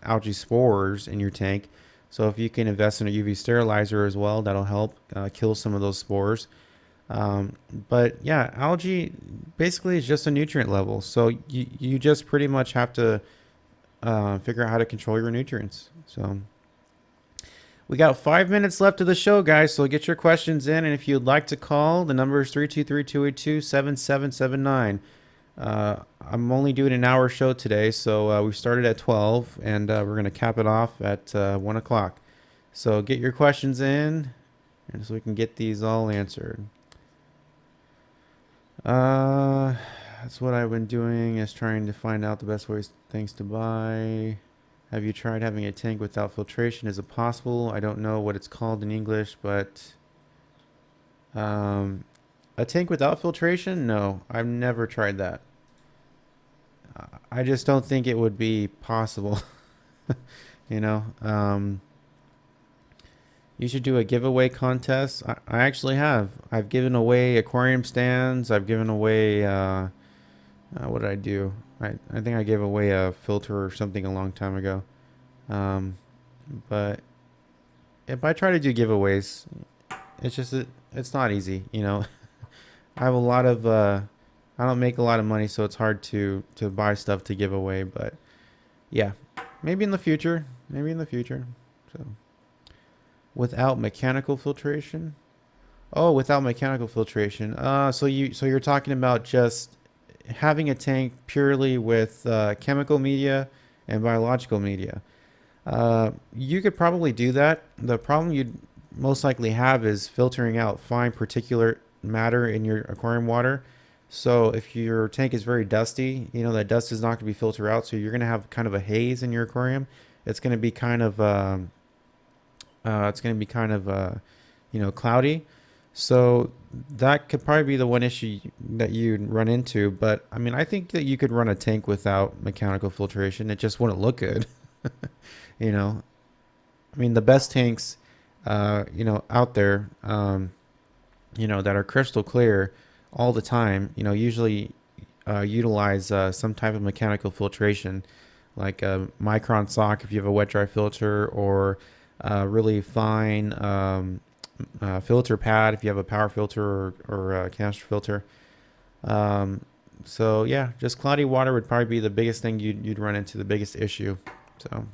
algae spores in your tank. So if you can invest in a UV sterilizer as well, that'll help kill some of those spores. But yeah, algae basically is just a nutrient level. So you just pretty much have to figure out how to control your nutrients. So we got 5 minutes left of the show, guys. So get your questions in. And if you'd like to call, the number is 323-282-7779. I'm only doing an hour show today. So we started at 12 and we're going to cap it off at 1 o'clock. So get your questions in, and so we can get these all answered. That's what I've been doing, is trying to find out the best ways things to buy. Have you tried having a tank without filtration? Is it possible? I don't know what it's called in English, but a tank without filtration? No, I've never tried that. I just don't think it would be possible. you know, um, you should do a giveaway contest. I actually have. I've given away aquarium stands. I've given away, what did I do? I think I gave away a filter or something a long time ago. Um, but if I try to do giveaways, it's just, it's not easy, I have a lot of I don't make a lot of money, so it's hard to buy stuff to give away. But yeah, maybe in the future. Maybe in the future. So without mechanical filtration. Oh, without mechanical filtration. So you're talking about just having a tank purely with chemical media and biological media. You could probably do that. The problem you'd most likely have is filtering out fine particulate matter in your aquarium water. So if your tank is very dusty, that dust is not going to be filtered out. So you're going to have kind of a haze in your aquarium. It's going to be kind of it's going to be kind of cloudy. So that could probably be the one issue that you'd run into. But I mean, I think that you could run a tank without mechanical filtration. It just wouldn't look good. you know, I mean, the best tanks, out there, that are crystal clear all the time, usually utilize some type of mechanical filtration, like a micron sock if you have a wet dry filter, or really fine filter pad if you have a power filter or a Castro filter. Um, so yeah, just cloudy water would probably be the biggest thing you'd run into, the biggest issue. So,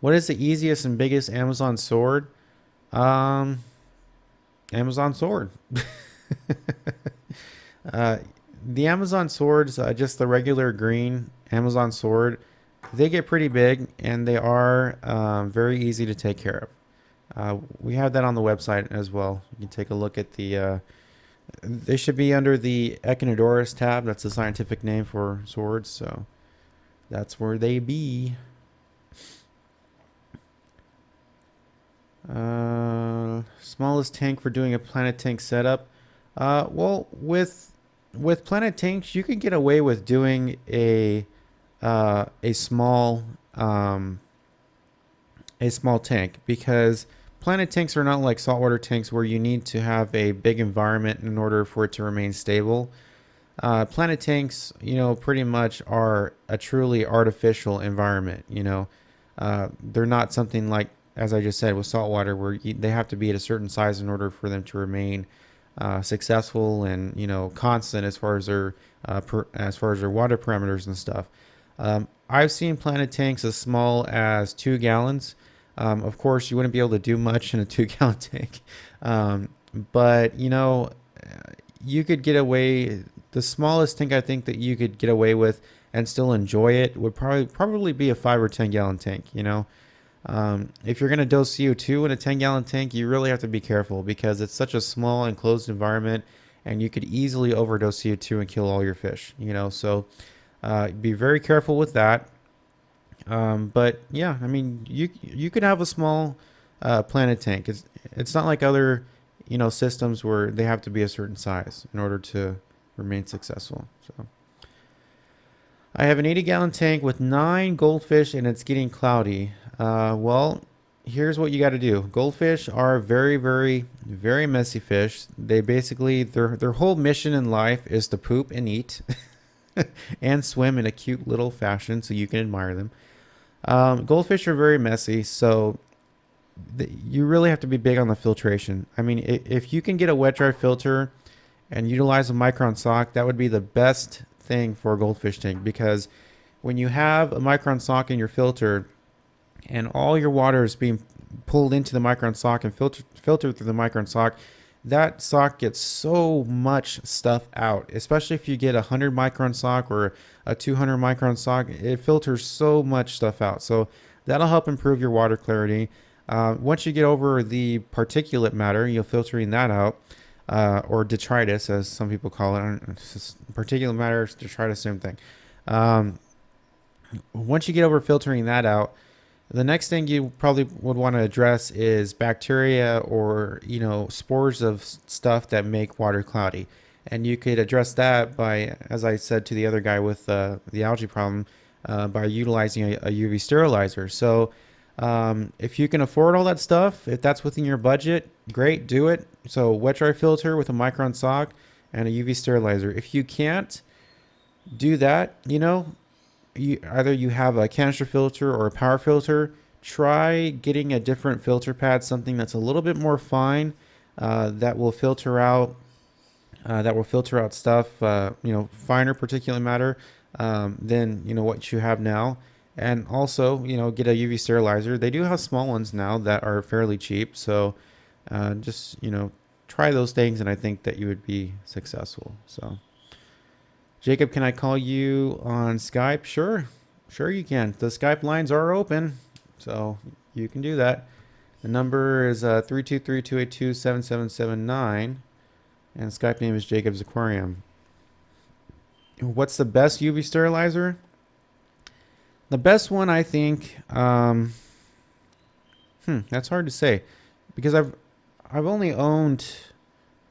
what is the easiest and biggest Amazon sword? Um, Amazon sword. uh, the Amazon swords, just the regular green Amazon sword, they get pretty big and they are very easy to take care of. We have that on the website as well. You can take a look at the. They should be under the Echinodorus tab. That's the scientific name for swords. So that's where they be. Smallest tank for doing a planet tank setup. Well, with planet tanks, you can get away with doing a small a small tank, because planet tanks are not like saltwater tanks where you need to have a big environment in order for it to remain stable. Planet tanks, pretty much are a truly artificial environment. They're not something like, as I just said, with saltwater, where they have to be at a certain size in order for them to remain successful and constant as far as their water parameters and stuff. I've seen planet tanks as small as 2 gallons. Of course, you wouldn't be able to do much in a 2 gallon tank, but you could get away. The smallest tank I think that you could get away with and still enjoy it would probably be a 5 or 10 gallon tank. If you're gonna dose CO2 in a 10 gallon tank, you really have to be careful because it's such a small enclosed environment, and you could easily overdose CO2 and kill all your fish. So be very careful with that. But yeah, I mean, you could have a small planet tank. It's not like other systems where they have to be a certain size in order to remain successful. So I have an 80-gallon tank with 9 goldfish, and it's getting cloudy. Well, here's what you got to do. Goldfish are very, very, very messy fish. They basically their whole mission in life is to poop and eat. And swim in a cute little fashion so you can admire them. Goldfish are very messy, so you really have to be big on the filtration. I mean, if you can get a wet dry filter and utilize a micron sock, that would be the best thing for a goldfish tank, because when you have a micron sock in your filter and all your water is being pulled into the micron sock and filtered through the micron sock, that sock gets so much stuff out. Especially if you get a 100 micron sock or a 200 micron sock, it filters so much stuff out. So that'll help improve your water clarity. Once you get over the particulate matter, you're filtering that out, or detritus, as some people call it. It's just particulate matter, detritus, same thing. Once you get over filtering that out, the next thing you probably would want to address is bacteria or, spores of stuff that make water cloudy. And you could address that by, as I said to the other guy with the algae problem, by utilizing a UV sterilizer. So if you can afford all that stuff, if that's within your budget, great, do it. So wet dry filter with a micron sock and a UV sterilizer. If you can't do that, you have a canister filter or a power filter, try getting a different filter pad, something that's a little bit more fine, that will filter out that will filter out stuff, finer particulate matter than what you have now. And also, get a UV sterilizer. They do have small ones now that are fairly cheap. So just try those things, and I think that you would be successful. So, Jacob, can I call you on Skype? Sure you can. The Skype lines are open, so you can do that. The number is 323-282-7779, and Skype name is Jacob's Aquarium. What's the best UV sterilizer? The best one, I think, that's hard to say, because I've only owned,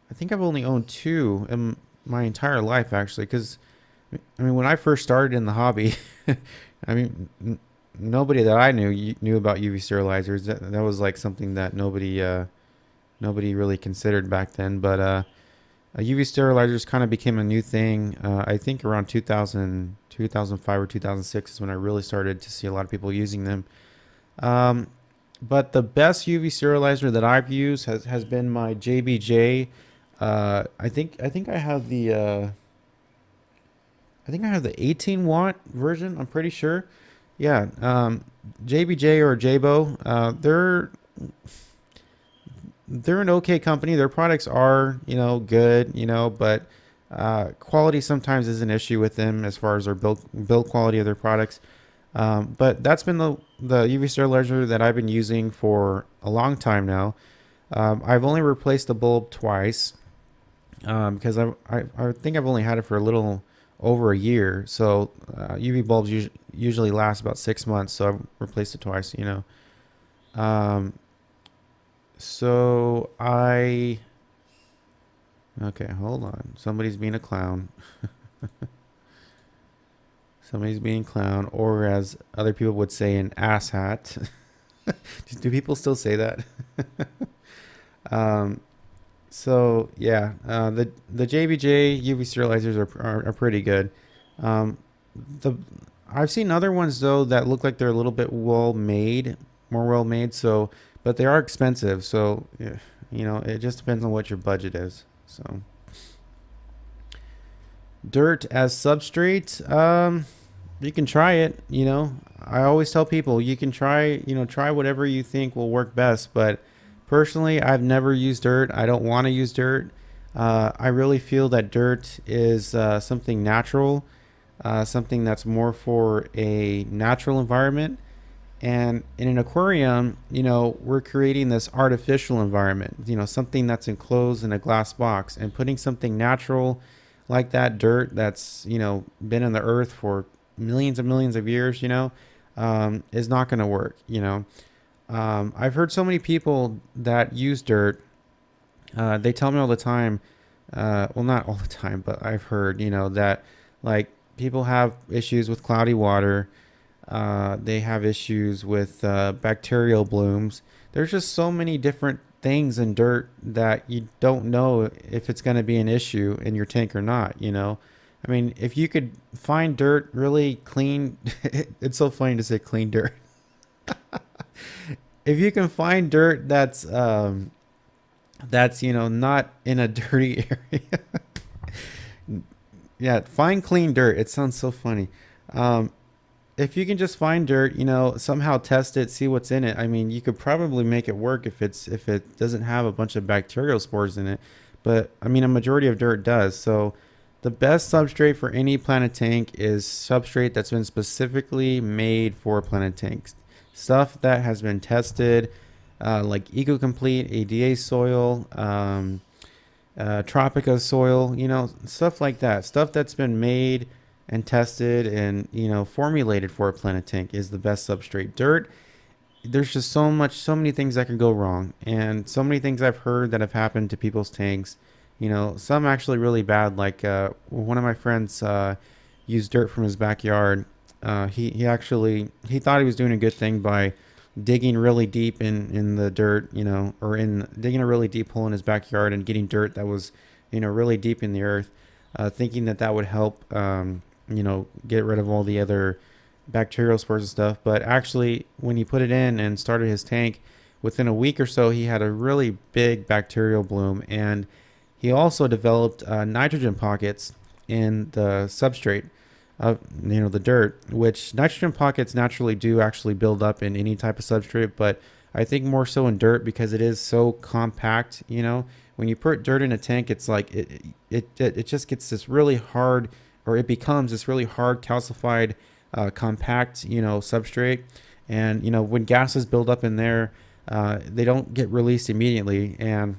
I think I've only owned two in my entire life, actually. Because I mean, when I first started in the hobby, I mean, nobody that I knew about UV sterilizers. That was like something that nobody really considered back then. But UV sterilizers kind of became a new thing. I think around 2005 or 2006 is when I really started to see a lot of people using them. But the best UV sterilizer that I've used has been my JBJ. I think I have the 18 watt version. I'm pretty sure. Yeah. JBJ or Jabo. They're an okay company. Their products are good, but quality sometimes is an issue with them as far as their build quality of their products. But that's been the UV sterilizer that I've been using for a long time now. I've only replaced the bulb twice because I think I've only had it for a little over a year. So UV bulbs usually last about 6 months. So I've replaced it twice. Um, so I Okay, hold on. Somebody's being a clown. Somebody's being clown, or as other people would say, an asshat. Do people still say that? um, so yeah, the JBJ UV sterilizers are pretty good. Um, the I've seen other ones though that look like they're a little bit more well made. So, but they are expensive. So, yeah, it just depends on what your budget is. So, dirt as substrate. You can try it. I always tell people you can try whatever you think will work best. But personally, I've never used dirt. I don't want to use dirt. I really feel that dirt is something natural, something that's more for a natural environment. And in an aquarium, we're creating this artificial environment, something that's enclosed in a glass box, and putting something natural like that dirt that's, been in the earth for millions and millions of years, is not going to work. I've heard so many people that use dirt. They tell me all the time, well, not all the time, but I've heard, that like people have issues with cloudy water. They have issues with bacterial blooms. There's just so many different things in dirt that you don't know if it's going to be an issue in your tank or not. I mean, if you could find dirt really clean, it's so funny to say clean dirt. If you can find dirt that's not in a dirty area. Yeah, find clean dirt. It sounds so funny. If you can just find dirt, somehow test it, see what's in it. I mean, you could probably make it work if it doesn't have a bunch of bacterial spores in it. But I mean, a majority of dirt does. So the best substrate for any planted tank is substrate that's been specifically made for planted tanks. Stuff that has been tested, like EcoComplete, ADA soil, Tropica soil, stuff like that. Stuff that's been made and tested and formulated for a planted tank is the best substrate. Dirt, there's just so many things that can go wrong, and so many things I've heard that have happened to people's tanks. Some actually really bad. Like one of my friends used dirt from his backyard. He thought he was doing a good thing by digging really deep in the dirt, or in digging a really deep hole in his backyard and getting dirt that was really deep in the earth, thinking that would help get rid of all the other bacterial spores and stuff. But actually, when he put it in and started his tank, within a week or so, he had a really big bacterial bloom, and he also developed nitrogen pockets in the substrate of the dirt, which nitrogen pockets naturally do actually build up in any type of substrate, but I think more so in dirt because it is so compact. When you put dirt in a tank, it's like it just gets this really hard, or it becomes this really hard calcified, compact substrate, and when gases build up in there, they don't get released immediately, and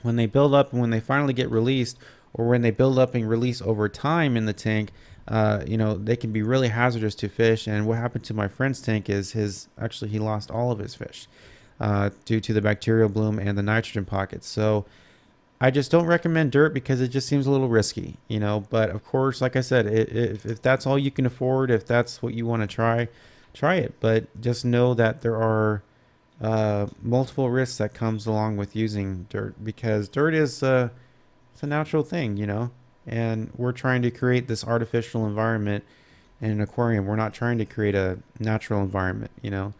when they build up and when they finally get released, or when they build up and release over time in the tank, they can be really hazardous to fish. And what happened to my friend's tank is he lost all of his fish due to the bacterial bloom and the nitrogen pockets. So I just don't recommend dirt because it just seems a little risky, But of course, like I said, if that's all you can afford, if that's what you want to try it. But just know that there are multiple risks that comes along with using dirt, because dirt is it's a natural thing, and we're trying to create this artificial environment in an aquarium. We're not trying to create a natural environment, because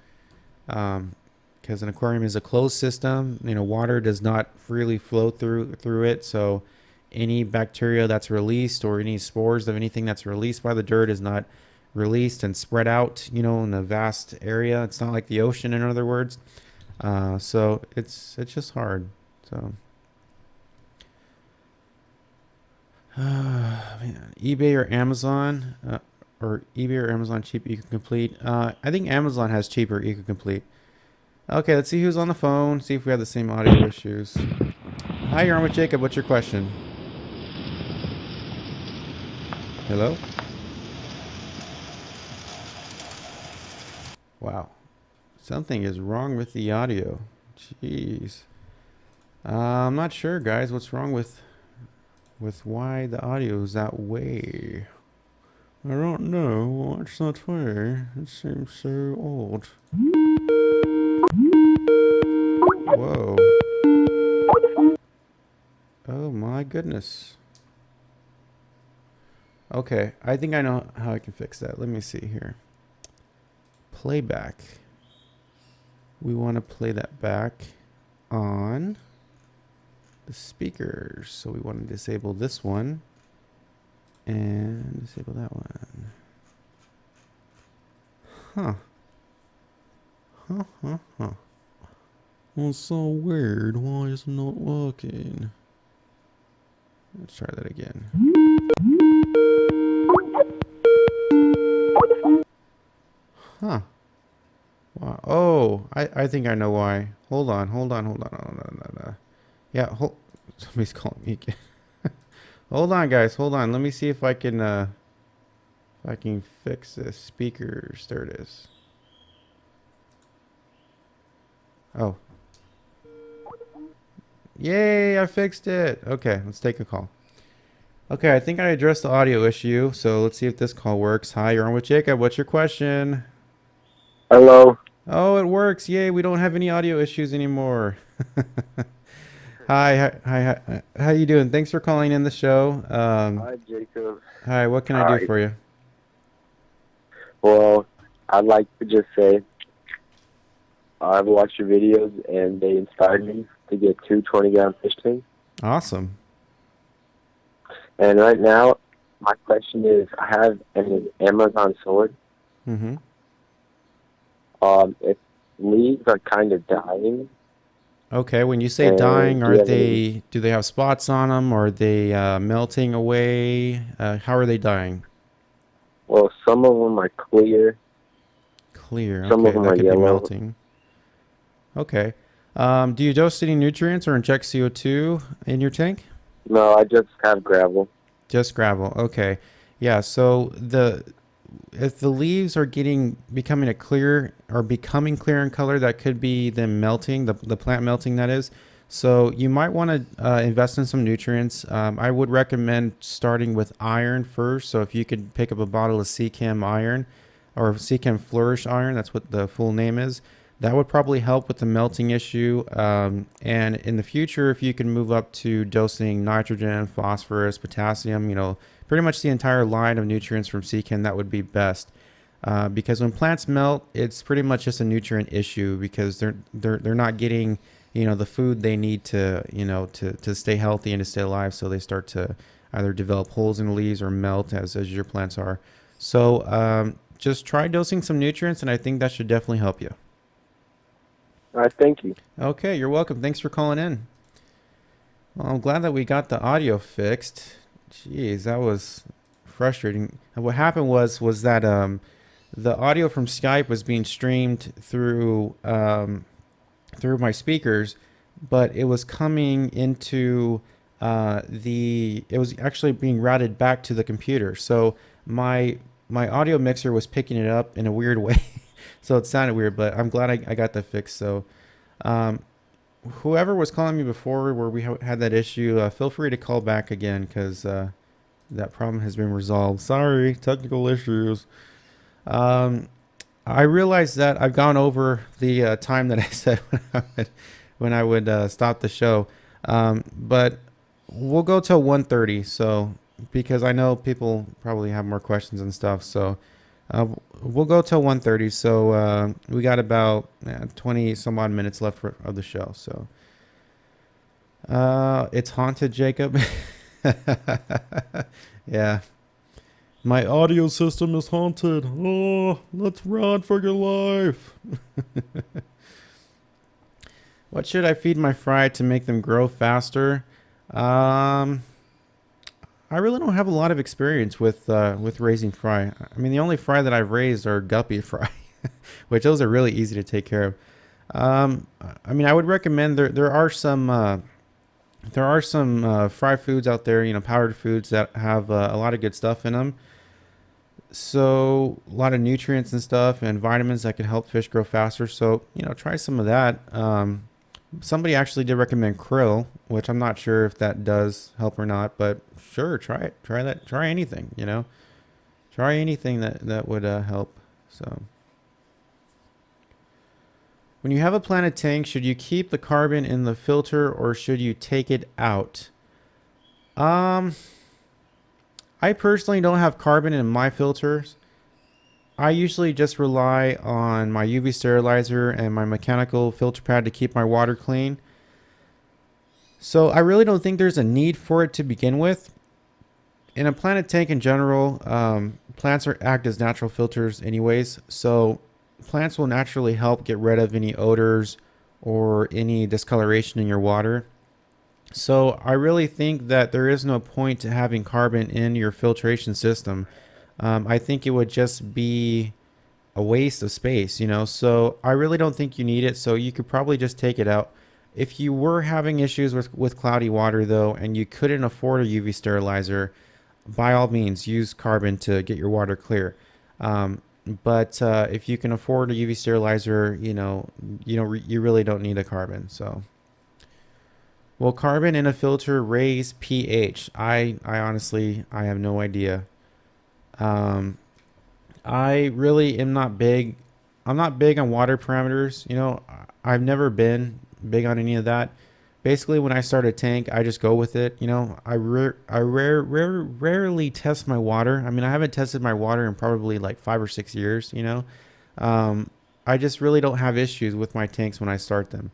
an aquarium is a closed system. Water does not freely flow through it, so any bacteria that's released or any spores of anything that's released by the dirt is not released and spread out, in a vast area. It's not like the ocean, in other words. So it's just hard. So man, eBay or Amazon, cheap Eco-Complete. I think Amazon has cheaper Eco-Complete. Okay, let's see who's on the phone. See if we have the same audio issues. Hi, you're on with Jacob. What's your question? Hello? Wow. Something is wrong with the audio. Jeez. I'm not sure, guys, what's wrong with why the audio is that way. I don't know what's that way. It seems so odd. Whoa. Oh my goodness. Okay, I think I know how I can fix that. Let me see here. Playback. We want to play that back on the speakers. So we want to disable this one and disable that one. Huh. Well, it's so weird. Why is it not working? Let's try that again. Huh. Wow. Oh, I think I know why. Hold on. Yeah, somebody's calling me again. Hold on, guys. Hold on. Let me see if I can fix this. Speakers. There it is. Oh. Yay, I fixed it. Okay, let's take a call. Okay, I think I addressed the audio issue, so let's see if this call works. Hi, you're on with Jacob. What's your question? Hello. Oh, it works. Yay, we don't have any audio issues anymore. Hi, how you doing? Thanks for calling in the show. Hi, Jacob. Hi, what can I do for you? Well, I'd like to just say I've watched your videos and they inspired me to get two 20-gallon fish tanks. Awesome. And right now, my question is, I have an Amazon sword. Mm-hmm. If leaves are kind of dying. Okay, when you say dying, do they have spots on them? Or are they melting away? How are they dying? Well, some of them are clear. Clear. Some Okay, of them that are could yellow. be melting. Okay. Do you dose any nutrients or inject CO2 in your tank? No, I just have gravel. Just gravel. Okay. Yeah. So if the leaves are becoming clear in color, that could be them melting, the plant melting, that is. So you might want to invest in some nutrients. I would recommend starting with iron first. So if you could pick up a bottle of Seachem iron or Seachem Flourish iron, that's what the full name is. That would probably help with the melting issue. And in the future, if you can move up to dosing nitrogen, phosphorus, potassium, pretty much the entire line of nutrients from Seachem, that would be best. Because when plants melt, it's pretty much just a nutrient issue because they're not getting, the food they need to, to stay healthy and to stay alive. So they start to either develop holes in the leaves or melt as your plants are. So just try dosing some nutrients, and I think that should definitely help you. All right, thank you. Okay, you're welcome. Thanks for calling in. Well, I'm glad that we got the audio fixed. Jeez, that was frustrating. And what happened was that the audio from Skype was being streamed through my speakers, but it was coming into it was actually being routed back to the computer. So my audio mixer was picking it up in a weird way. So it sounded weird, but I'm glad I got that fixed. So whoever was calling me before where we had that issue, feel free to call back again, because that problem has been resolved. Sorry, technical issues. I realized that I've gone over the time that I said when I would stop the show, but we'll go till 1:30. So because I know people probably have more questions and stuff, so we'll go till 1:30. So we got about 20 some odd minutes left of the show. So it's haunted, Jacob. Yeah. My audio system is haunted. Oh, let's run for your life. What should I feed my fry to make them grow faster? I really don't have a lot of experience with raising fry. I mean, the only fry that I've raised are guppy fry, which those are really easy to take care of. I mean, I would recommend there are some fry foods out there, powdered foods that have a lot of good stuff in them. So a lot of nutrients and stuff and vitamins that can help fish grow faster. So, try some of that. Somebody actually did recommend krill, which I'm not sure if that does help or not, but sure, try it. Try that. Try anything, try anything that would help. So when you have a planted tank, should you keep the carbon in the filter or should you take it out? I personally don't have carbon in my filters. I usually just rely on my UV sterilizer and my mechanical filter pad to keep my water clean. So I really don't think there's a need for it to begin with. In a planted tank in general, plants act as natural filters anyways. So plants will naturally help get rid of any odors or any discoloration in your water. So I really think that there is no point to having carbon in your filtration system. I think it would just be a waste of space, so I really don't think you need it. So you could probably just take it out. If you were having issues with cloudy water though, and you couldn't afford a UV sterilizer, by all means use carbon to get your water clear. But if you can afford a UV sterilizer, you really don't need a carbon. So will carbon in a filter raise pH? I honestly, I have no idea. I really am not big. I'm not big on water parameters. I've never been big on any of that. Basically, when I start a tank, I just go with it. I rarely test my water. I mean, I haven't tested my water in probably like 5 or 6 years. I just really don't have issues with my tanks when I start them.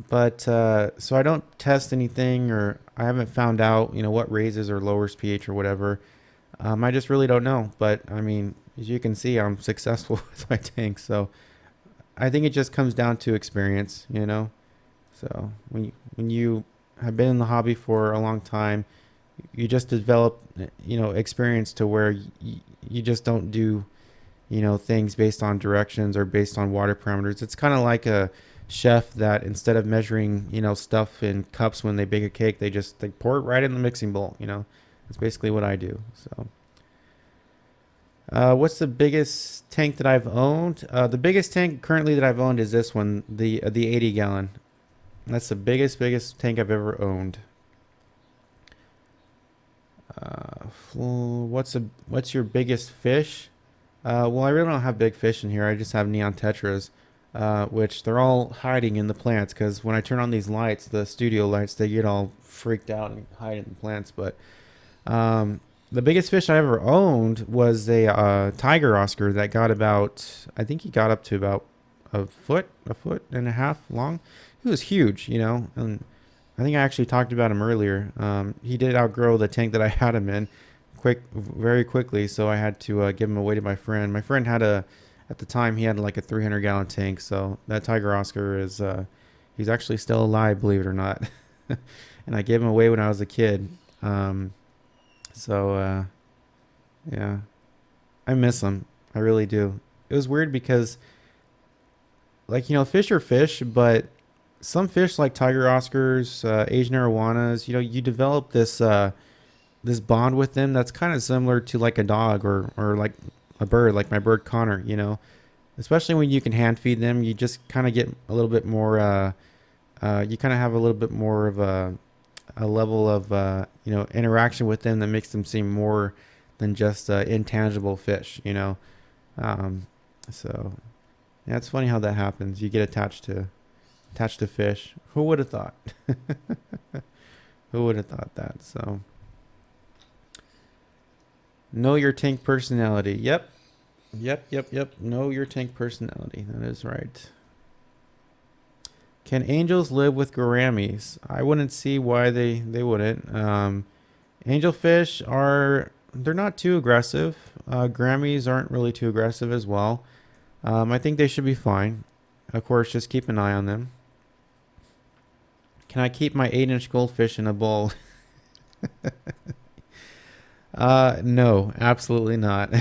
But so I don't test anything, or I haven't found out, what raises or lowers pH or whatever. I just really don't know. But I mean, as you can see, I'm successful with my tank. So I think it just comes down to experience, So when you have been in the hobby for a long time, you just develop, experience to where you just don't do, things based on directions or based on water parameters. It's kind of like a chef that instead of measuring, stuff in cups when they bake a cake, they pour it right in the mixing bowl. That's basically what I do. So what's the biggest tank that I've owned? The biggest tank currently that I've owned is this one, the 80 gallon. That's the biggest tank I've ever owned. What's your biggest fish? Well, I really don't have big fish in here. I just have neon tetras. Which they're all hiding in the plants, because when I turn on these lights, the studio lights, they get all freaked out and hide in the plants. But the biggest fish I ever owned was a tiger Oscar that got about, I think he got up to about a foot and a half long. He was huge, and I think I actually talked about him earlier. He did outgrow the tank that I had him in very quickly, so I had to give him away to my friend. My friend at the time, he had like a 300-gallon tank, so that Tiger Oscar he's actually still alive, believe it or not. And I gave him away when I was a kid. So, yeah, I miss him. I really do. It was weird because, like, fish are fish, but some fish like tiger oscars, Asian arowanas, you develop this bond with them that's kind of similar to like a dog or like a bird, like my bird Connor. Especially when you can hand feed them, you just kind of get a little bit more. You kind of have a little bit more of a level of interaction with them that makes them seem more than just intangible fish. So yeah, it's funny how that happens. You get attached to fish. Who would have thought? Who would have thought that? So, know your tank personality. Yep. Know your tank personality. That is right. Can angels live with gouramis? I wouldn't see why they wouldn't. Angelfish they're not too aggressive. Gouramis aren't really too aggressive as well. I think they should be fine. Of course, just keep an eye on them. Can I keep my 8-inch goldfish in a bowl? No, absolutely not.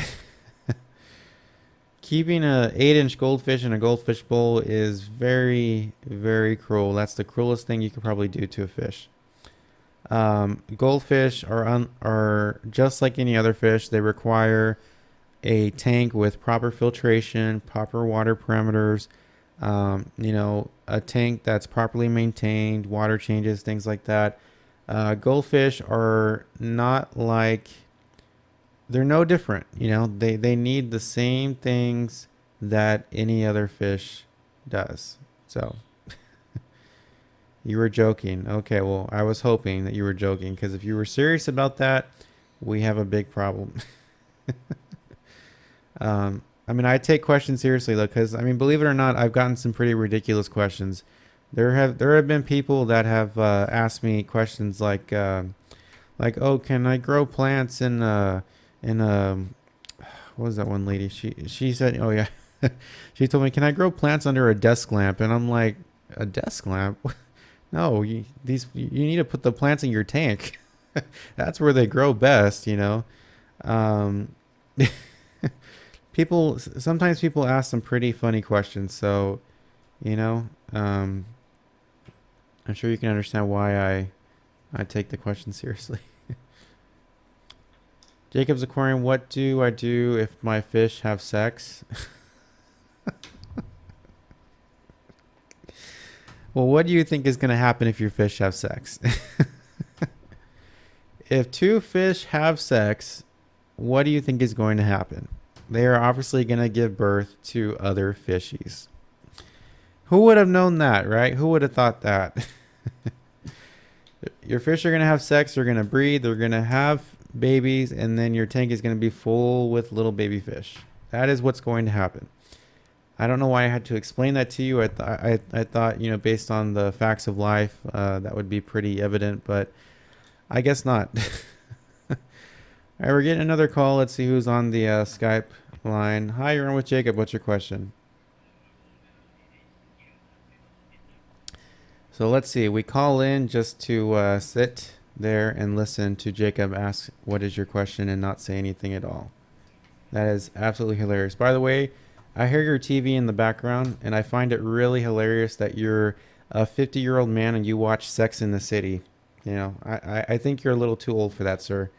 Keeping a 8-inch goldfish in a goldfish bowl is very, very cruel. That's the cruelest thing you could probably do to a fish. Goldfish are just like any other fish. They require a tank with proper filtration, proper water parameters, a tank that's properly maintained, water changes, things like that. Goldfish are not like, they're no different. They need the same things that any other fish does. So you were joking. Okay, well, I was hoping that you were joking, because if you were serious about that, we have a big problem. I take questions seriously though, because believe it or not, I've gotten some pretty ridiculous questions. There have been people that have asked me questions like, oh, can I grow plants in what was that one lady? She said, oh yeah, she told me, can I grow plants under a desk lamp? And I'm like, a desk lamp? No, you need to put the plants in your tank. That's where they grow best, Sometimes people ask some pretty funny questions, so I'm sure you can understand why I take the question seriously. Jacob's Aquarium, what do I do if my fish have sex? Well, what do you think is going to happen if your fish have sex? If two fish have sex, what do you think is going to happen? They are obviously going to give birth to other fishies. Who would have known that, right? Who would have thought that? Your fish are going to have sex, they're going to breed, they're going to have babies, and then your tank is going to be full with little baby fish. That is what's going to happen. I don't know why I had to explain that to you. I thought, based on the facts of life, that would be pretty evident, but I guess not. All right, we're getting another call. Let's see who's on the Skype line. Hi, you're on with Jacob. What's your question? So let's see. We call in just to sit there and listen to Jacob ask what is your question and not say anything at all. That is absolutely hilarious. By the way, I hear your TV in the background, and I find it really hilarious that you're a 50-year-old man and you watch Sex in the City. I think you're a little too old for that, sir.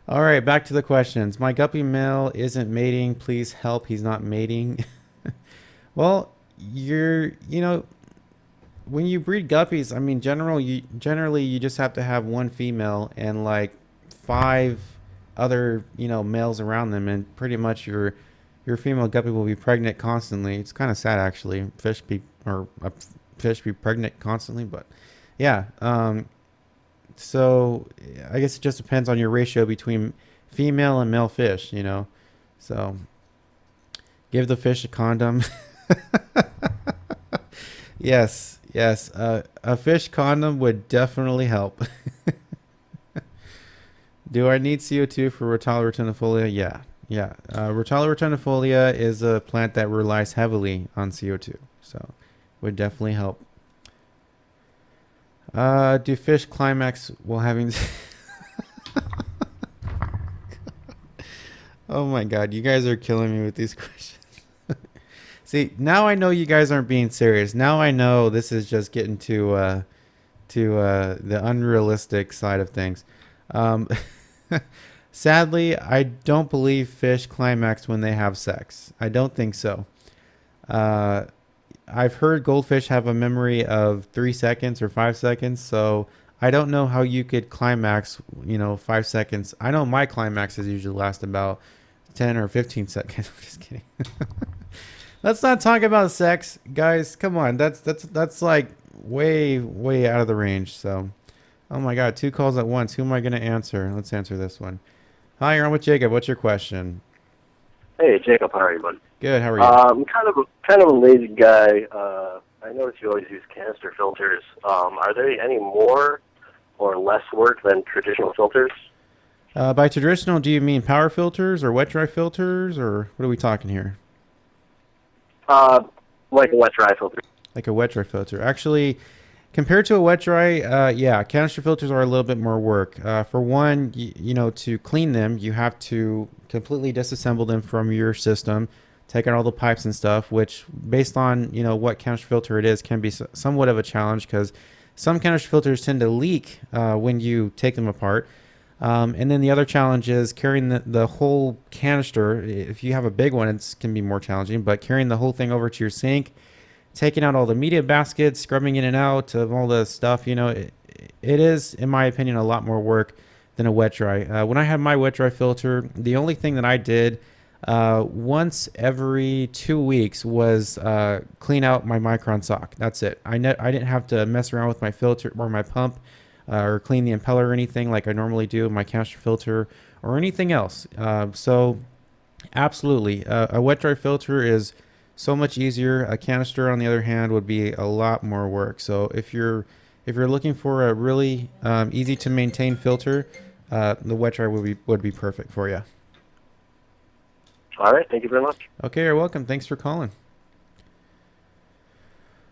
All right, back to the questions. My guppy male isn't mating. Please help. He's not mating. Well, when you breed guppies, generally you just have to have one female and like 5 other, males around them, and pretty much your female guppy will be pregnant constantly. It's kind of sad, actually. Fish be pregnant constantly, but yeah. So I guess it just depends on your ratio between female and male fish, So give the fish a condom. Yes, yes. A fish condom would definitely help. Do I need CO2 for Rotala retinifolia? Yeah, yeah. Rotala retinifolia is a plant that relies heavily on CO2, so would definitely help. Do fish climax while having? Oh my God, you guys are killing me with these questions. See, now I know you guys aren't being serious. Now I know this is just getting to the unrealistic side of things. Um, Sadly, I don't believe fish climax when they have sex. I don't think so. Uh, I've heard goldfish have a memory of 3 seconds or 5 seconds, so I don't know how you could climax, 5 seconds. I know my climaxes usually last about 10 or 15 seconds. I'm just kidding. Let's not talk about sex, guys. Come on, that's like way out of the range. So, oh my God, two calls at once. Who am I gonna answer? Let's answer this one. Hi, you're on with Jacob. What's your question? Hey, Jacob, how are you, bud? Good. How are you? I'm kind of a lazy guy. I notice you always use canister filters. Are they any more or less work than traditional filters? By traditional, do you mean power filters or wet dry filters, or what are we talking here? Like a wet dry filter. Like a wet dry filter. Actually, compared to a wet dry, yeah, canister filters are a little bit more work. For one, to clean them, you have to completely disassemble them from your system, take out all the pipes and stuff, which based on, what canister filter it is can be somewhat of a challenge because some canister filters tend to leak when you take them apart. And then the other challenge is carrying the whole canister. If you have a big one, it can be more challenging, but carrying the whole thing over to your sink, taking out all the media baskets, scrubbing in and out of all the stuff, it is, in my opinion, a lot more work than a wet dry. When I had my wet dry filter, the only thing that I did once every 2 weeks was clean out my Micron sock. That's it. I didn't have to mess around with my filter or my pump or clean the impeller or anything like I normally do with my canister filter or anything else. So absolutely, a wet dry filter is so much easier. A canister, on the other hand, would be a lot more work. So if you're looking for a really easy to maintain filter, the wet dry would be perfect for you. All right, thank you very much. Okay, you're welcome. Thanks for calling.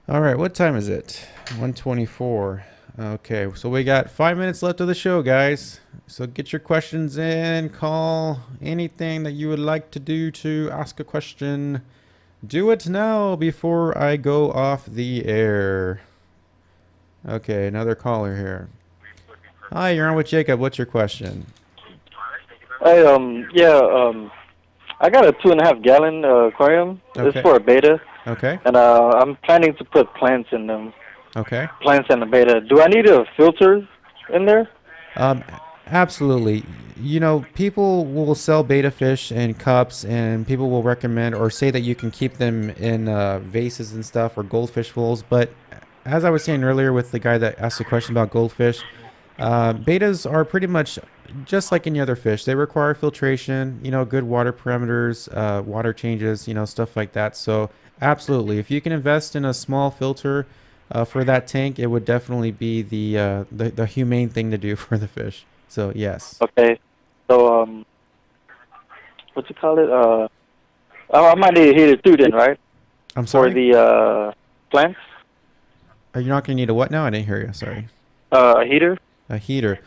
All right, what time is it? 1:24. Okay, so we got 5 minutes left of the show, guys. So get your questions in. Call anything that you would like to do to ask a question. Do it now before I go off the air. Okay, another caller here. Hi, you're on with Jacob. What's your question? Hey, I got a 2.5 gallon aquarium. Okay. It's for a beta. Okay. And I'm planning to put plants in them. Okay. Plants in the beta. Do I need a filter in there? Absolutely. People will sell beta fish in cups, and people will recommend or say that you can keep them in vases and stuff or goldfish bowls. But as I was saying earlier with the guy that asked a question about goldfish, betas are pretty much just like any other fish. They require filtration, good water parameters, water changes, stuff like that. So absolutely, if you can invest in a small filter for that tank, it would definitely be the humane thing to do for the fish. So yes. Okay. So what you call it? I might need a heater too, then, right? I'm sorry. For the plants. Are you not going to need a what now? I didn't hear you. Sorry. A heater. A heater.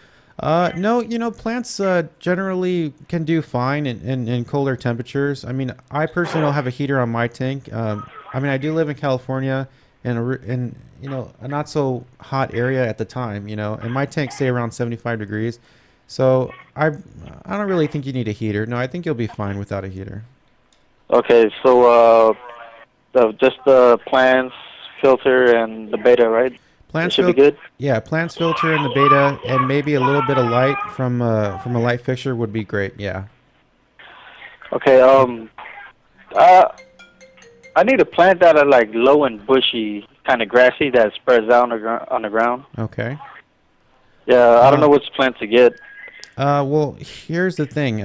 No, plants generally can do fine in colder temperatures. I mean, I personally don't have a heater on my tank. I do live in California in a not so hot area at the time, and my tanks stay around 75 degrees. So I don't really think you need a heater. No, I think you'll be fine without a heater. Okay, so just the plants, filter, and the beta, right? Plants should be good. Yeah, plants, filter, and the beta, and maybe a little bit of light from a light fixture would be great. Yeah. Okay. I need a plant that are like low and bushy, kind of grassy, that spreads out on the ground. Okay. Yeah, I don't know which plant to get. Well, here's the thing.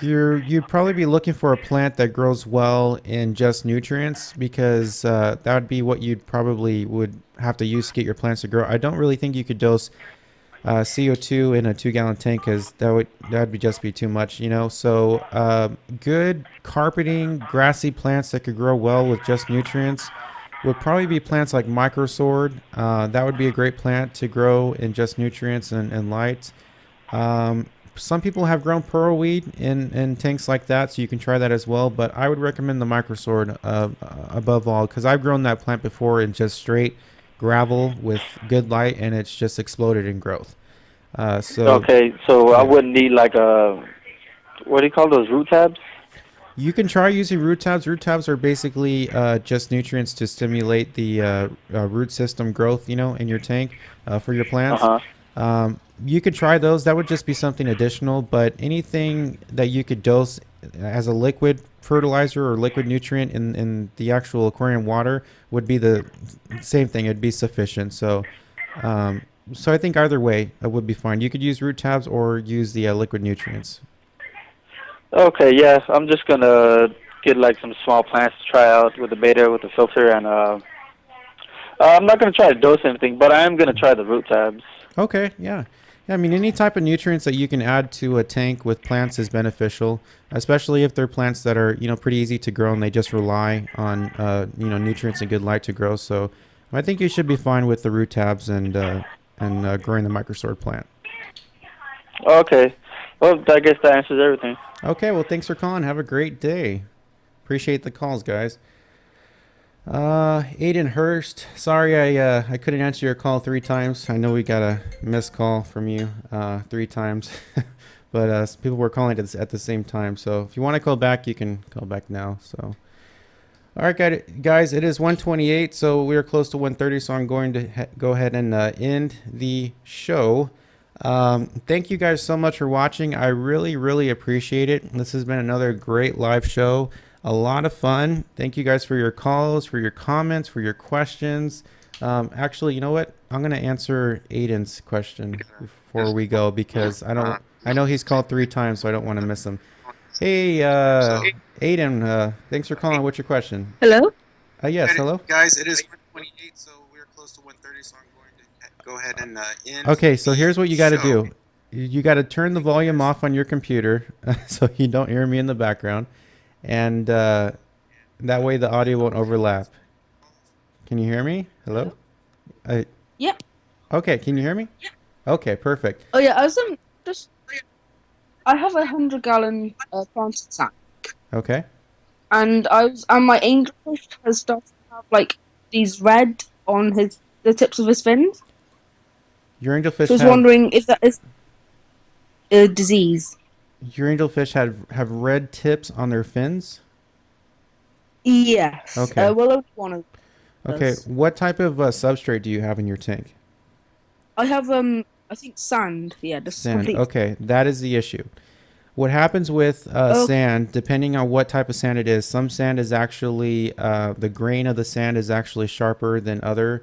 You'd probably be looking for a plant that grows well in just nutrients because that would be what you'd probably would have to use to get your plants to grow. I don't really think you could dose CO2 in a 2 gallon tank because that would be just be too much, you know. So good carpeting, grassy plants that could grow well with just nutrients would probably be plants like microsword. That would be a great plant to grow in just nutrients and light. Um, some people have grown pearlweed in tanks like that, so you can try that as well. But I would recommend the microsword above all because I've grown that plant before in just straight gravel with good light, and it's just exploded in growth. So Okay, so I yeah, wouldn't need like a what do you call those root tabs? you can try using root tabs. Root tabs are basically just nutrients to stimulate the root system growth, you know, in your tank for your Uh plants. huh. You could try those. That would just be something additional. But anything that you could dose as a liquid fertilizer or liquid nutrient in the actual aquarium water would be the same thing. It'd be sufficient. Um, so I think either way would be fine. You could use root tabs or use the liquid nutrients. Okay, yeah, I'm just gonna get like some small plants to try out with the beta with the filter, and I'm not gonna try to dose anything, but I am gonna try the root tabs. Okay, yeah. Yeah, I mean, any type of nutrients that you can add to a tank with plants is beneficial, especially if they're plants that are, you know, pretty easy to grow and they just rely on, nutrients and good light to grow. So I think you should be fine with the root tabs and growing the microsword plant. Okay, well, I guess that answers everything. Okay, well, thanks for calling. Have a great day. Appreciate the calls, guys. Aiden Hurst. Sorry, I couldn't answer your call 3 times. I know we got a missed call from you 3 times, but people were calling at the same time. So if you want to call back, you can call back now. So all right, guys, it is 1:28, so we are close to 1:30. So I'm going to go ahead and end the show. Thank you guys so much for watching. I really, really appreciate it. This has been another great live show. A lot of fun. Thank you guys for your calls, for your comments, for your questions. Actually, you know what? I'm gonna answer Aiden's question before we go because I know he's called 3 times, so I don't want to miss him. Hey, Aiden, thanks for calling. What's your question? Hello? Yes, hello. Guys, it is 1:28, so we're close to 1:30, so I'm going to go ahead and end. Okay, so here's what you got to show. do. You got to turn the volume off on your computer so you don't hear me in the background, and that way the audio won't overlap. Can you hear me? Hello? Yep. Okay, can you hear me? Okay, perfect. Oh yeah, I was just. I have 100-gallon planted tank, Okay. and my angelfish has started to have like these red on the tips of his fins. Your So angelfish I was have wondering if that is a disease. your angelfish have red tips on their fins. Yes. Okay. Well, only one of Okay, Yes. what type of substrate do you have in your tank? I have I think sand. Yeah, just Sand. complete. Okay, that is the issue. What happens with sand, depending on what type of sand it is, some sand is actually the grain of the sand is actually sharper than other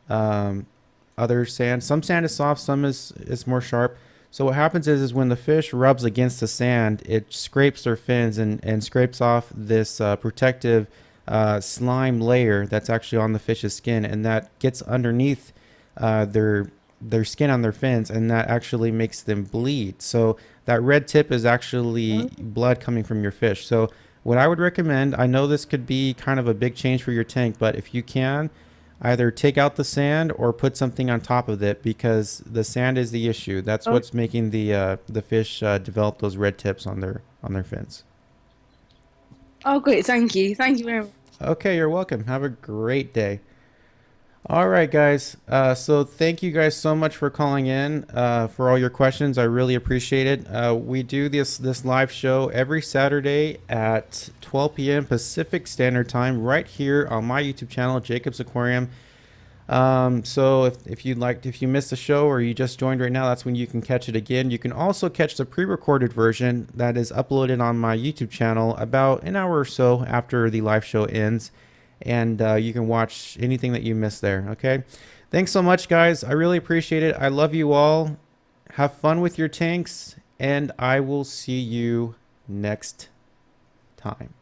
sand. Some sand is soft, some is more sharp. So what happens is when the fish rubs against the sand, it scrapes their fins and scrapes off this protective slime layer that's actually on the fish's skin, and that gets underneath their skin on their fins, and that actually makes them bleed. So that red tip is actually blood coming from your fish. So what I would recommend, I know this could be kind of a big change for your tank, but if you can, either take out the sand or put something on top of it, because the sand is the issue. That's what's making the fish develop those red tips on their fins. Oh, great! Thank you. Thank you very much. Okay, you're welcome. Have a great day. All right, guys. So thank you guys so much for calling in for all your questions. I really appreciate it. We do this live show every Saturday at 12 p.m. Pacific Standard Time right here on my YouTube channel, Jacob's Aquarium. So if you missed the show or you just joined right now, that's when you can catch it again. You can also catch the pre-recorded version that is uploaded on my YouTube channel about an hour or so after the live show ends. And you can watch anything that you missed there. Okay. Thanks so much, guys. I really appreciate it. I love you all. Have fun with your tanks, and I will see you next time.